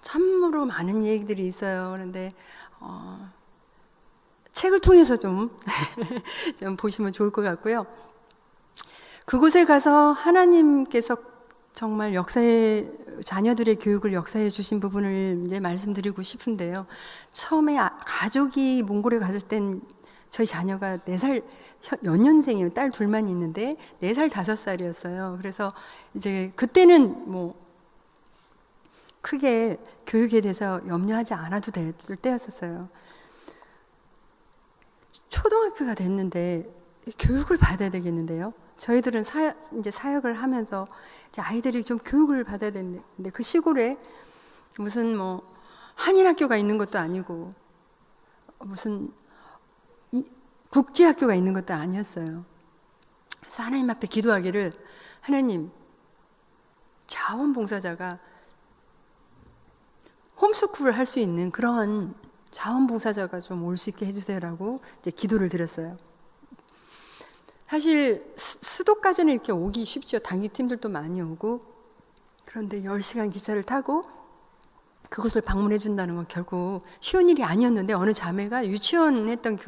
참으로 많은 얘기들이 있어요. 그런데 책을 통해서 좀 보시면 좋을 것 같고요. 그곳에 가서 하나님께서 정말 자녀들의 교육을 역사해 주신 부분을 이제 말씀드리고 싶은데요. 처음에 가족이 몽골에 갔을 땐 저희 자녀가 4살, 연년생이에요. 딸 둘만 있는데 4살, 5살이었어요. 그래서 이제 그때는 크게 교육에 대해서 염려하지 않아도 될 때였었어요. 초등학교가 됐는데 교육을 받아야 되겠는데요. 저희들은 이제 사역을 하면서 이제 아이들이 좀 교육을 받아야 되는데 그 시골에 무슨 한인학교가 있는 것도 아니고 무슨 국제학교가 있는 것도 아니었어요. 그래서 하나님 앞에 기도하기를, 하나님, 자원봉사자가 홈스쿨을 할 수 있는 그런 자원봉사자가 좀 올 수 있게 해주세요라고 이제 기도를 드렸어요. 사실 수도까지는 이렇게 오기 쉽죠. 단기팀들도 많이 오고. 그런데 10시간 기차를 타고 그곳을 방문해 준다는 건 결국 쉬운 일이 아니었는데, 어느 자매가 유치원 했던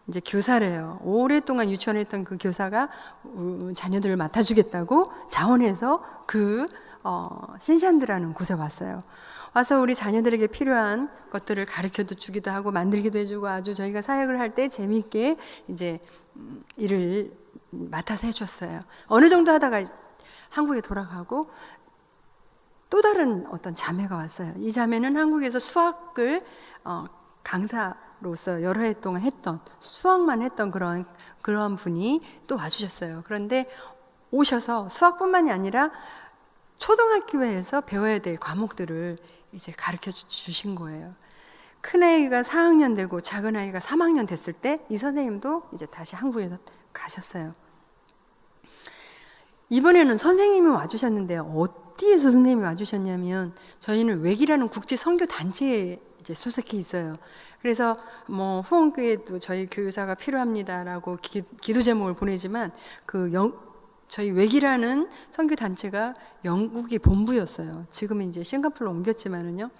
이제 교사래요. 오랫동안 유치원했던 그 교사가 자녀들을 맡아주겠다고 자원해서 신샨드라는 곳에 왔어요. 와서 우리 자녀들에게 필요한 것들을 가르쳐도 주기도 하고 만들기도 해주고, 아주 저희가 사역을 할 때 재미있게 이제 일을 맡아서 해줬어요. 어느 정도 하다가 한국에 돌아가고 또 다른 어떤 자매가 왔어요. 이 자매는 한국에서 수학을 강사로서 여러 해 동안 수학만 했던 그런 분이 또 와주셨어요. 그런데 오셔서 수학뿐만이 아니라 초등학교에서 배워야 될 과목들을 이제 가르쳐 주신 거예요. 큰 아이가 4학년 되고 작은 아이가 3학년 됐을 때 이 선생님도 이제 다시 한국에 가셨어요. 이번에는 선생님이 와주셨는데요. 어디에서 선생님이 와주셨냐면, 저희는 웩이라는 국제 선교 단체에 이제 소속해 있어요. 그래서 후원교회도 저희 교사가 필요합니다라고 기도 제목을 보내지만 저희 웩이라는 선교 단체가 영국이 본부였어요. 지금은 이제 싱가포르로 옮겼지만은요.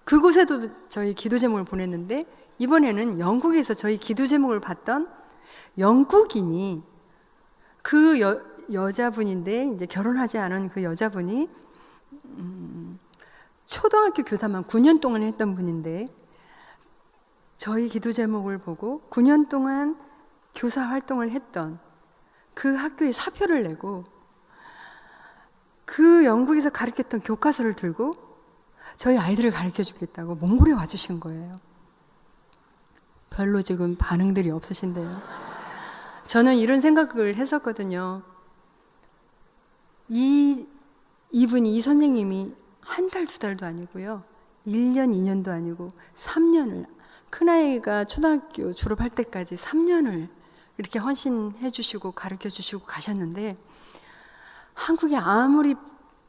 그곳에도 저희 기도 제목을 보냈는데, 이번에는 영국에서 저희 기도 제목을 받던 영국인이 여자분인데 이제 결혼하지 않은 그 여자분이 초등학교 교사만 9년 동안 했던 분인데, 저희 기도 제목을 보고 9년 동안 교사 활동을 했던 그 학교에 사표를 내고 그 영국에서 가르쳤던 교과서를 들고 저희 아이들을 가르쳐 주겠다고 몽골에 와주신 거예요. 별로 지금 반응들이 없으신데요. 저는 이런 생각을 했었거든요. 이 선생님이 한 달, 두 달도 아니고요. 1년, 2년도 아니고 3년을, 큰아이가 초등학교 졸업할 때까지 3년을 이렇게 헌신해 주시고 가르쳐 주시고 가셨는데, 한국에 아무리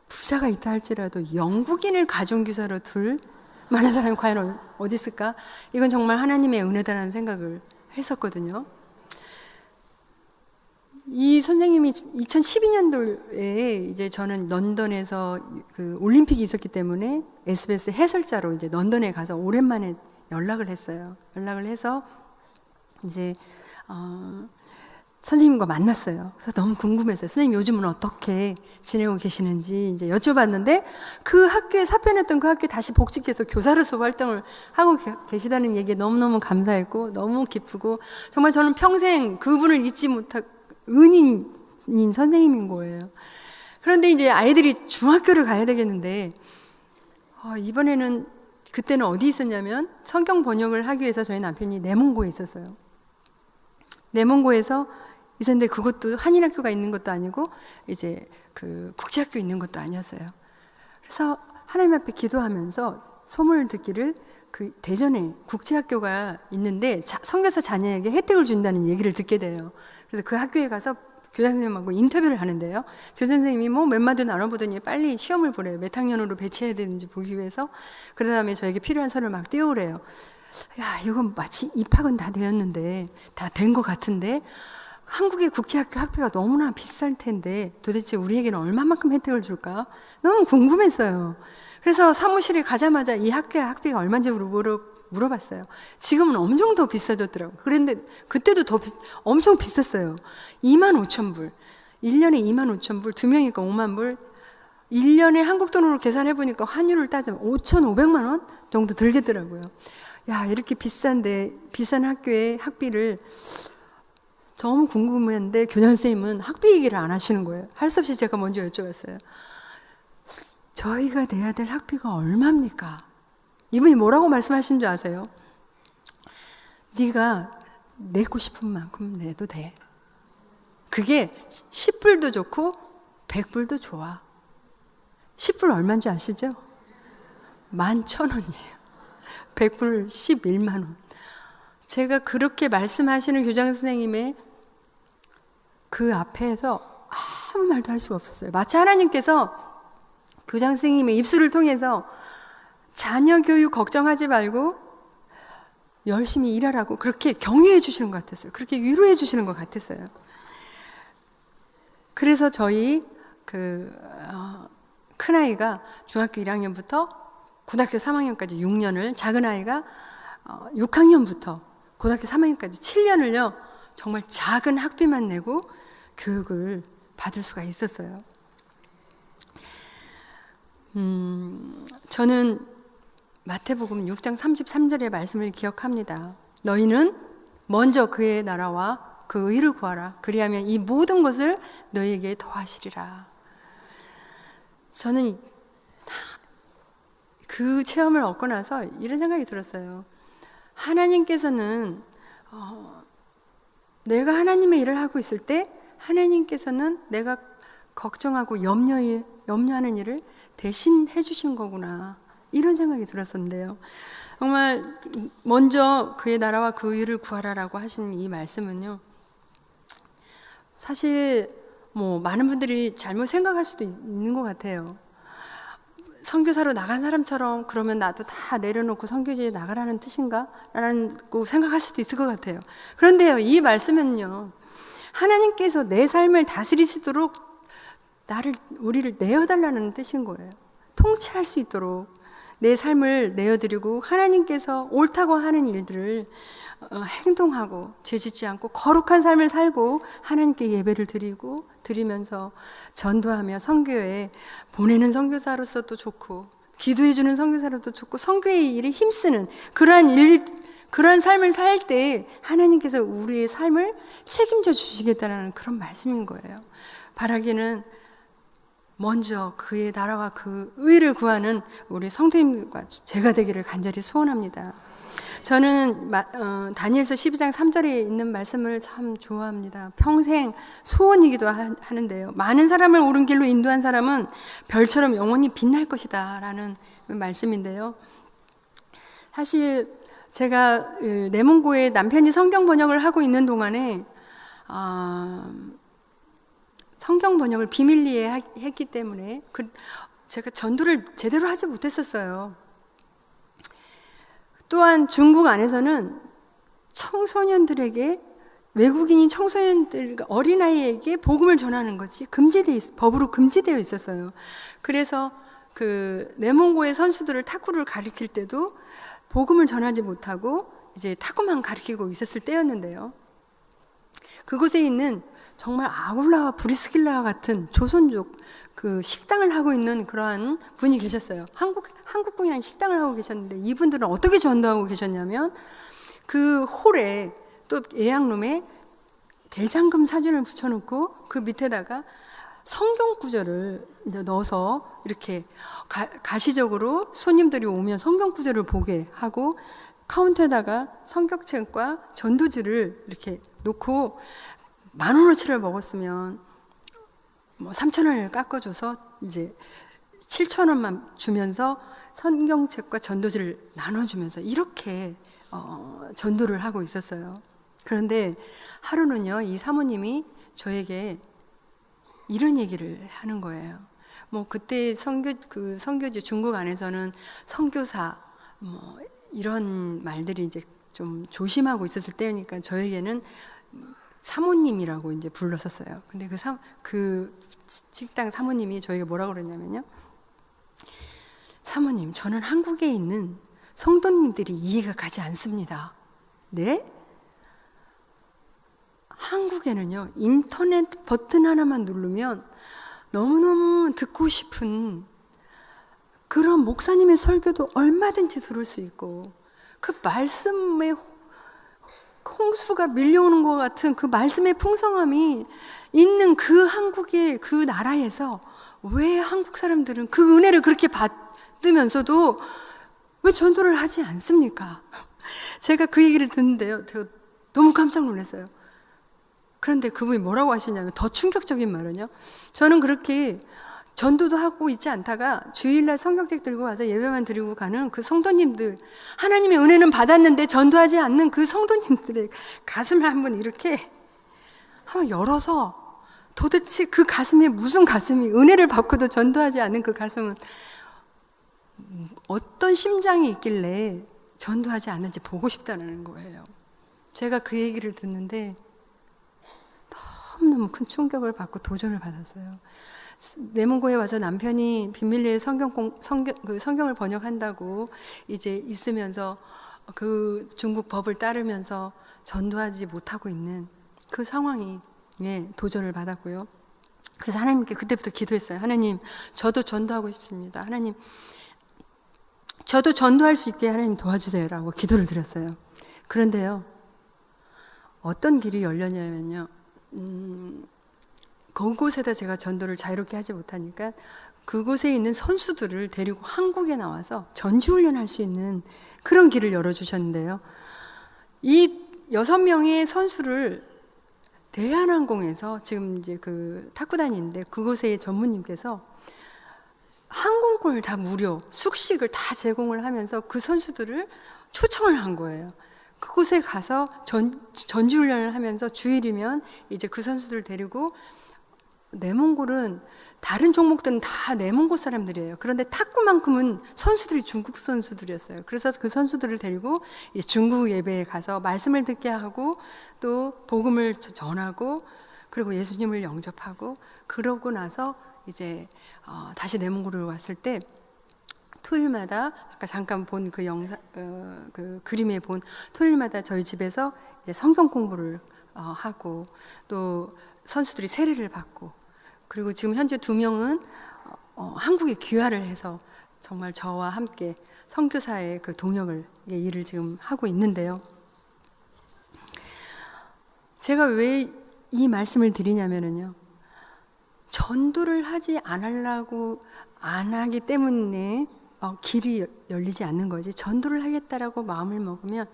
부자가 있다 할지라도 영국인을 가정교사로 둘 만한 사람이 과연 어디 있을까? 이건 정말 하나님의 은혜다라는 생각을 했었거든요. 이 선생님이 2012년도에 이제 저는 런던에서 그 올림픽이 있었기 때문에 SBS 해설자로 이제 런던에 가서 오랜만에 연락을 했어요. 연락을 해서 이제 선생님과 만났어요. 그래서 너무 궁금했어요. 선생님 요즘은 어떻게 지내고 계시는지 이제 여쭤봤는데, 그 학교에 사표냈던 그 학교에 다시 복직해서 교사로서 활동을 하고 계시다는 얘기에 너무너무 감사했고 너무 기쁘고, 정말 저는 평생 그분을 잊지 못할 은인인 선생님인 거예요. 그런데 이제 아이들이 중학교를 가야 되겠는데, 이번에는, 그때는 어디 있었냐면 성경 번역을 하기 위해서 저희 남편이 내몽고에 있었어요. 내몽고에서 있었는데, 그것도 한인학교가 있는 것도 아니고 이제 그 국제학교 있는 것도 아니었어요. 그래서 하나님 앞에 기도하면서 소문을 듣기를 그 대전에 국제학교가 있는데 선교사 자녀에게 혜택을 준다는 얘기를 듣게 돼요. 그래서 그 학교에 가서 교장 선생님하고 인터뷰를 하는데요. 교장 선생님이 뭐 몇 마디 나눠보더니 빨리 시험을 보래요. 몇 학년으로 배치해야 되는지 보기 위해서. 그 다음에 저에게 필요한 서류를 막 띄우래요. 야, 이건 마치 입학은 다 되었는데, 다 된 것 같은데, 한국의 국제학교 학비가 너무나 비쌀 텐데 도대체 우리에게는 얼마만큼 혜택을 줄까? 너무 궁금했어요. 그래서 사무실에 가자마자 이 학교의 학비가 얼마인지 물어봤어요. 지금은 엄청 더 비싸졌더라고요. 그런데 그때도 엄청 비쌌어요. 25,000불. 1년에 25,000불, 2명이니까 5만 불. 1년에 한국 돈으로 계산해보니까 환율을 따지면 5,500만 원 정도 들겠더라고요. 야, 이렇게 비싼 학교의 학비를 너무 궁금했는데 교장 선생님은 학비 얘기를 안 하시는 거예요. 할 수 없이 제가 먼저 여쭤봤어요. 저희가 내야 될 학비가 얼마입니까? 이분이 뭐라고 말씀하신 줄 아세요? 네가 내고 싶은 만큼 내도 돼. 그게 10불도 좋고 100불도 좋아. 10불 얼마인 줄 아시죠? 11,000원이에요. 100불 11만 원. 제가 그렇게 말씀하시는 교장 선생님의 그 앞에서 아무 말도 할 수가 없었어요. 마치 하나님께서 교장 선생님의 입술을 통해서 자녀 교육 걱정하지 말고 열심히 일하라고 그렇게 격려해 주시는 것 같았어요. 그렇게 위로해 주시는 것 같았어요. 그래서 저희 큰아이가 중학교 1학년부터 고등학교 3학년까지 6년을, 작은아이가 6학년부터 고등학교 3학년까지 7년을요 정말 작은 학비만 내고 교육을 받을 수가 있었어요. 저는 마태복음 6장 33절의 말씀을 기억합니다. 너희는 먼저 그의 나라와 그 의를 구하라. 그리하면 이 모든 것을 너희에게 더하시리라. 저는 그 체험을 얻고 나서 이런 생각이 들었어요. 하나님께서는 내가 하나님의 일을 하고 있을 때 하나님께서는 내가 걱정하고 염려하는 일을 대신 해주신 거구나, 이런 생각이 들었었는데요. 정말 먼저 그의 나라와 그 의를 구하라라고 하신 이 말씀은요, 사실 뭐 많은 분들이 잘못 생각할 수도 있는 것 같아요. 선교사로 나간 사람처럼 그러면 나도 다 내려놓고 선교지에 나가라는 뜻인가? 라고 생각할 수도 있을 것 같아요. 그런데요, 이 말씀은요, 하나님께서 내 삶을 다스리시도록 우리를 내어달라는 뜻인 거예요. 통치할 수 있도록 내 삶을 내어드리고 하나님께서 옳다고 하는 일들을 행동하고 죄짓지 않고 거룩한 삶을 살고 하나님께 예배를 드리면서 전도하며 선교에 보내는 선교사로서도 좋고 기도해주는 선교사로도 좋고 선교의 일에 힘쓰는 그러한 그런 삶을 살 때 하나님께서 우리의 삶을 책임져 주시겠다는 그런 말씀인 거예요. 바라기는 먼저 그의 나라와 그 의를 구하는 우리 성도님과 제가 되기를 간절히 소원합니다. 저는 다니엘서 12장 3절에 있는 말씀을 참 좋아합니다. 평생 소원이기도 하는데요. 많은 사람을 옳은 길로 인도한 사람은 별처럼 영원히 빛날 것이다 라는 말씀인데요. 사실 제가 내몽고에 남편이 성경 번역을 하고 있는 동안에 성경 번역을 비밀리에 했기 때문에 제가 전도를 제대로 하지 못했었어요. 또한 중국 안에서는 청소년들에게, 외국인인 청소년들, 어린아이에게 복음을 전하는 것이 법으로 금지되어 있었어요. 그래서 그 내몽고의 선수들을 탁구를 가르칠 때도 복음을 전하지 못하고 이제 탁구만 가르치고 있었을 때였는데요. 그곳에 있는 정말 아굴라와 브리스길라와 같은 조선족 그 식당을 하고 있는 그러한 분이 계셨어요. 한국 분이랑 식당을 하고 계셨는데 이분들은 어떻게 전도하고 계셨냐면 그 홀에 또 예약룸에 대장금 사진을 붙여놓고 그 밑에다가 성경 구절을 넣어서 이렇게 가시적으로 손님들이 오면 성경 구절을 보게 하고 카운터에다가 성경책과 전도지를 이렇게 놓고 10,000원어치를 먹었으면 뭐 3,000원을 깎아줘서 이제 7,000원만 주면서 성경책과 전도지를 나눠주면서 이렇게 전도를 하고 있었어요. 그런데 하루는요, 이 사모님이 저에게 이런 얘기를 하는 거예요. 뭐 그때 선교지 중국 안에서는 선교사 뭐 이런 말들이 이제 좀 조심하고 있었을 때니까 저에게는 사모님이라고 이제 불렀었어요. 근데 그 식당 사모님이 저에게 뭐라고 그랬냐면요. 사모님, 저는 한국에 있는 성도님들이 이해가 가지 않습니다. 네? 한국에는요, 인터넷 버튼 하나만 누르면 너무너무 듣고 싶은 그런 목사님의 설교도 얼마든지 들을 수 있고, 그 말씀의 홍수가 밀려오는 것 같은 그 말씀의 풍성함이 있는 그 한국의 그 나라에서 왜 한국 사람들은 그 은혜를 그렇게 받으면서도 왜 전도를 하지 않습니까? 제가 그 얘기를 듣는데요, 제가 너무 깜짝 놀랐어요. 그런데 그분이 뭐라고 하시냐면 더 충격적인 말은요, 저는 그렇게 전도도 하고 있지 않다가 주일날 성경책 들고 와서 예배만 드리고 가는 그 성도님들, 하나님의 은혜는 받았는데 전도하지 않는 그 성도님들의 가슴을 한번 이렇게 한번 열어서 도대체 그 가슴에 무슨 가슴이, 은혜를 받고도 전도하지 않는 그 가슴은 어떤 심장이 있길래 전도하지 않는지 보고 싶다는 거예요. 제가 그 얘기를 듣는데 너무너무 큰 충격을 받고 도전을 받았어요. 내몽고에 와서 남편이 비밀리에 성경을 번역한다고 이제 있으면서 그 중국 법을 따르면서 전도하지 못하고 있는 그 상황이 도전을 받았고요. 그래서 하나님께 그때부터 기도했어요. 하나님, 저도 전도하고 싶습니다. 하나님, 저도 전도할 수 있게 하나님 도와주세요라고 기도를 드렸어요. 그런데요, 어떤 길이 열렸냐면요, 그곳에다 제가 전도를 자유롭게 하지 못하니까 그곳에 있는 선수들을 데리고 한국에 나와서 전지훈련할 수 있는 그런 길을 열어주셨는데요. 이 6명의 선수를 대한항공에서 지금 이제 그 탁구단이 있는데 그곳의 전무님께서 항공권을 다 무료, 숙식을 다 제공을 하면서 그 선수들을 초청을 한 거예요. 그곳에 가서 전지훈련을 하면서 주일이면 이제 그 선수들을 데리고, 내몽골은 다른 종목들은 다 내몽골 사람들이에요. 그런데 탁구만큼은 선수들이 중국 선수들이었어요. 그래서 그 선수들을 데리고 중국 예배에 가서 말씀을 듣게 하고 또 복음을 전하고 그리고 예수님을 영접하고, 그러고 나서 이제 다시 내몽골을 왔을 때 토요일마다 아까 잠깐 본 그 영상, 그 그림에 본 토요일마다 저희 집에서 이제 성경 공부를 하고 또 선수들이 세례를 받고, 그리고 지금 현재 2명은 한국에 귀화를 해서 정말 저와 함께 선교사의 그 동역을 일을 지금 하고 있는데요. 제가 왜 이 말씀을 드리냐면요, 전도를 하지 않으려고 안 하기 때문에 길이 열리지 않는 거지. 전도를 하겠다라고 마음을 먹으면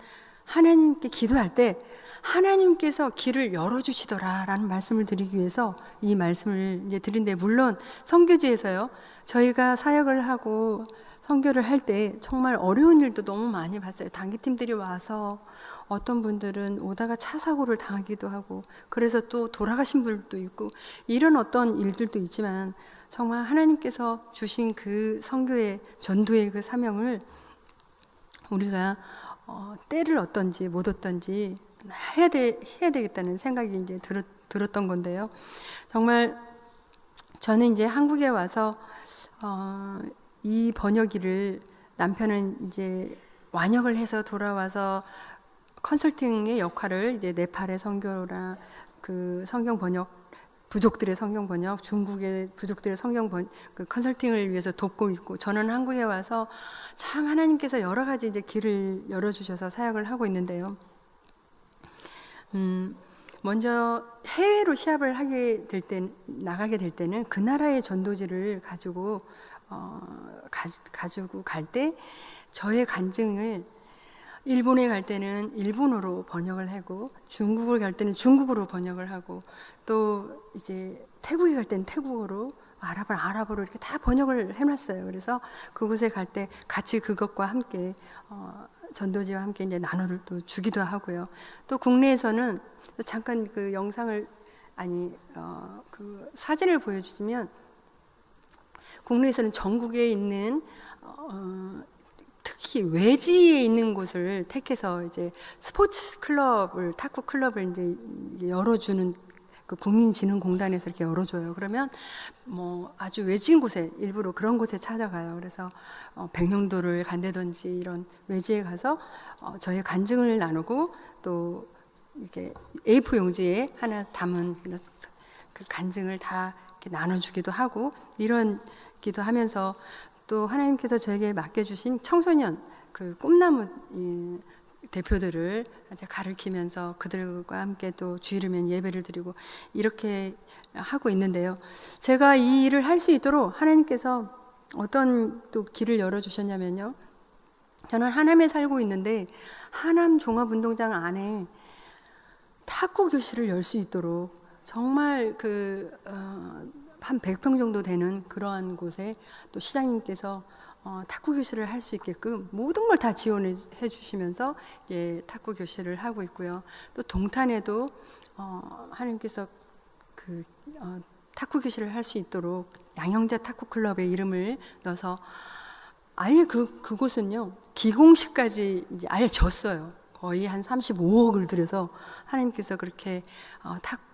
하나님께 기도할 때 하나님께서 길을 열어주시더라라는 말씀을 드리기 위해서 이 말씀을 이제 드린데, 물론 선교지에서요, 저희가 사역을 하고 선교를 할 때 정말 어려운 일도 너무 많이 봤어요. 단기팀들이 와서 어떤 분들은 오다가 차 사고를 당하기도 하고, 그래서 또 돌아가신 분들도 있고, 이런 어떤 일들도 있지만 정말 하나님께서 주신 그 선교의 전도의 그 사명을 우리가 때를 얻든지 못 얻든지 해야 되겠다는 생각이 이제 들었던 건데요. 정말 저는 이제 한국에 와서 이 번역일을, 남편은 이제 완역을 해서 돌아와서 컨설팅의 역할을 이제 네팔의 선교나 그 성경 번역, 부족들의 성경 번역, 중국의 부족들의 성경 번역, 그 컨설팅을 위해서 돕고 있고, 저는 한국에 와서 참 하나님께서 여러 가지 이제 길을 열어주셔서 사역을 하고 있는데요. 먼저 해외로 시합을 나가게 될 때는 그 나라의 전도지를 가지고 갈 때 저의 간증을 일본에 갈 때는 일본어로 번역을 하고, 중국을 갈 때는 중국어로 번역을 하고, 또 이제 태국에 갈 때는 태국어로, 아랍어로 이렇게 다 번역을 해놨어요. 그래서 그곳에 갈 때 같이 그것과 함께 전도지와 함께 이제 나눠를 또 주기도 하고요. 또 국내에서는 또 잠깐 그 영상을 그 사진을 보여주시면, 국내에서는 전국에 있는 특히 외지에 있는 곳을 택해서 이제 스포츠 클럽을, 탁구 클럽을 이제 열어주는, 그 국민진흥공단에서 이렇게 열어줘요. 그러면 뭐 아주 외진 곳에, 일부러 그런 곳에 찾아가요. 그래서 백령도를 간다든지 이런 외지에 가서 저의 간증을 나누고, 또 이렇게 A4 용지에 하나 담은 그 간증을 다 이렇게 나눠주기도 하고, 이런 기도 하면서, 또 하나님께서 저에게 맡겨주신 청소년 그 꿈나무 대표들을 이제 가르치면서 그들과 함께 또 주일이면 예배를 드리고 이렇게 하고 있는데요. 제가 이 일을 할 수 있도록 하나님께서 어떤 또 길을 열어주셨냐면요, 저는 하남에 살고 있는데 하남 종합운동장 안에 탁구 교실을 열 수 있도록, 정말 한 100평 정도 되는 그러한 곳에 또 시장님께서 탁구 교실을 할 수 있게끔 모든 걸 다 지원해 주시면서 이제 탁구 교실을 하고 있고요. 또 동탄에도 하나님께서 그 탁구 교실을 할 수 있도록 양형자 탁구 클럽의 이름을 넣어서, 아예 그곳은요 기공식까지 이제 아예 졌어요. 거의 한 35억을 들여서 하나님께서 그렇게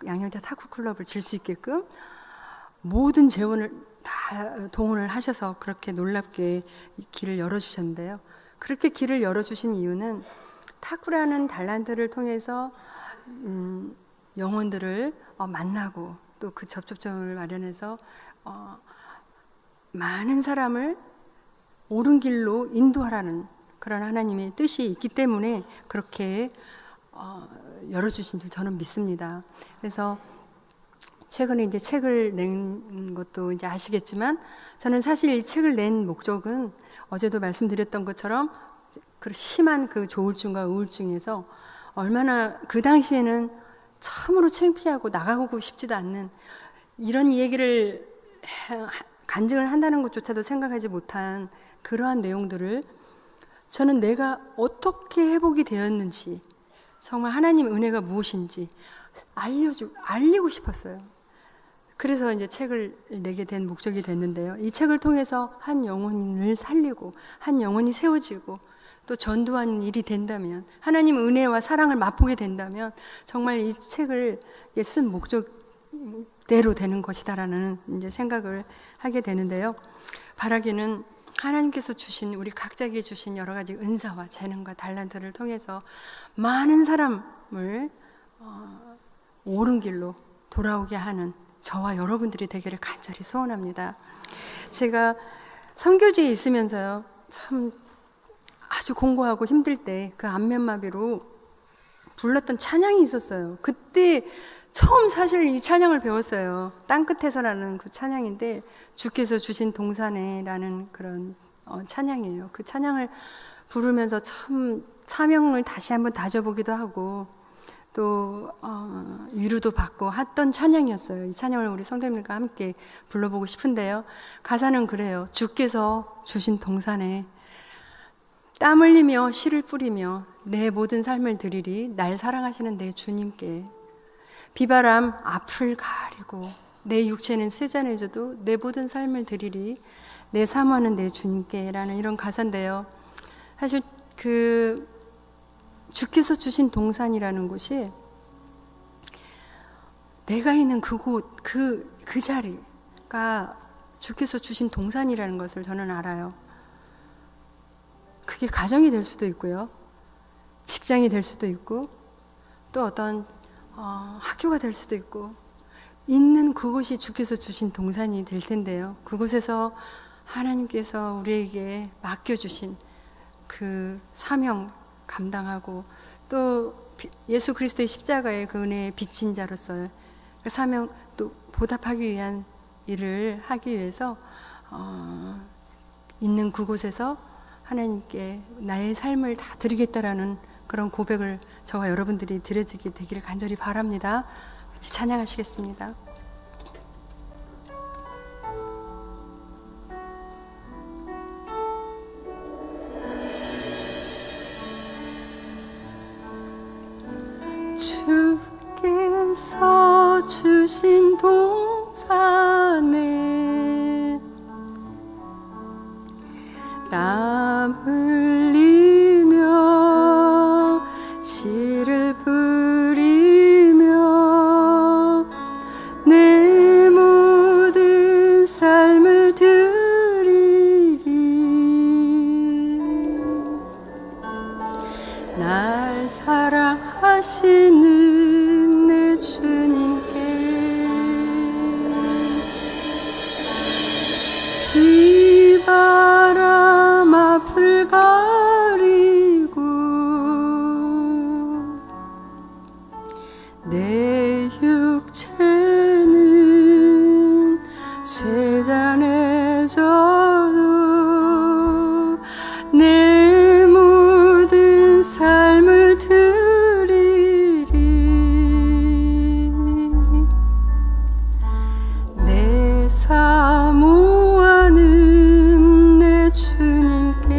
양형자 탁구 클럽을 질 수 있게끔 모든 재원을 다 동원을 하셔서 그렇게 놀랍게 길을 열어주셨는데요. 그렇게 길을 열어주신 이유는 탁구라는 달란트를 통해서 영혼들을 만나고, 또 그 접촉점을 마련해서 많은 사람을 옳은 길로 인도하라는 그런 하나님의 뜻이 있기 때문에 그렇게 열어주신 줄 저는 믿습니다. 그래서 최근에 이제 책을 낸 것도 이제 아시겠지만, 저는 사실 이 책을 낸 목적은 어제도 말씀드렸던 것처럼 그 심한 그 조울증과 우울증에서 얼마나 그 당시에는 참으로 창피하고 나가고 싶지도 않는, 이런 얘기를 간증을 한다는 것조차도 생각하지 못한 그러한 내용들을 저는 내가 어떻게 회복이 되었는지, 정말 하나님의 은혜가 무엇인지 알리고 싶었어요. 그래서 이제 책을 내게 된 목적이 됐는데요. 이 책을 통해서 한 영혼을 살리고 한 영혼이 세워지고 또 전도하는 일이 된다면, 하나님 은혜와 사랑을 맛보게 된다면 정말 이 책을 쓴 목적대로 되는 것이다라는 이제 생각을 하게 되는데요. 바라기는 하나님께서 주신, 우리 각자에게 주신 여러 가지 은사와 재능과 달란트를 통해서 많은 사람을 옳은 길로 돌아오게 하는 저와 여러분들이 되기를 간절히 소원합니다. 제가 선교지에 있으면서요, 참 아주 공고하고 힘들 때 그 안면마비로 불렀던 찬양이 있었어요. 그때 처음 사실 이 찬양을 배웠어요. 땅끝에서라는 그 찬양인데, 주께서 주신 동산에라는 그런 찬양이에요. 그 찬양을 부르면서 참 사명을 다시 한번 다져보기도 하고 또 위로도 받고 했던 찬양이었어요. 이 찬양을 우리 성도님들과 함께 불러보고 싶은데요. 가사는 그래요. 주께서 주신 동산에 땀 흘리며 씨를 뿌리며 내 모든 삶을 드리리 날 사랑하시는 내 주님께. 비바람 앞을 가리고 내 육체는 쇠잔해져도 내 모든 삶을 드리리 내 사모하는 내 주님께 라는 이런 가사인데요. 사실 그 주께서 주신 동산이라는 곳이 내가 있는 그곳, 그 자리가 주께서 주신 동산이라는 것을 저는 알아요. 그게 가정이 될 수도 있고요. 직장이 될 수도 있고 또 어떤 학교가 될 수도 있고 있는 그곳이 주께서 주신 동산이 될 텐데요. 그곳에서 하나님께서 우리에게 맡겨주신 그 사명 감당하고 또 예수 그리스도의 십자가의 그 은혜에 빚진 자로서 그 사명 또 보답하기 위한 일을 하기 위해서 있는 그곳에서 하나님께 나의 삶을 다 드리겠다라는 그런 고백을 저와 여러분들이 드려지게 되기를 간절히 바랍니다. 같이 찬양하시겠습니다. 주께서 주신 동산에 땀 흘리며 씨를 뿌리며 내 모든 삶을 드리리 날 사랑하시는 내 주님께. 비바람 앞을 가리고 내 육체는 쇠잔해져도 내 모든 삶을 드리리 내 사모하는 내 주님께.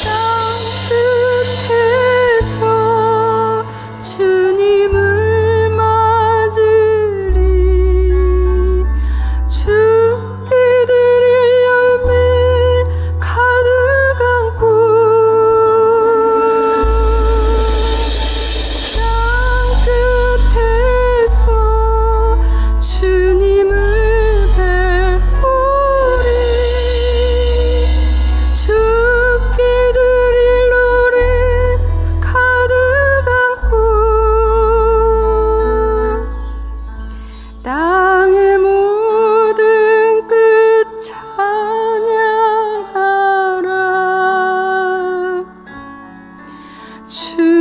땅끝에서 주님을 맞으리 주께 드릴 열매 가득 안고 땅끝에서 주님을 배우리 주께 드릴 노래 가득 안고 땅의 모든 끝 찬양하라 주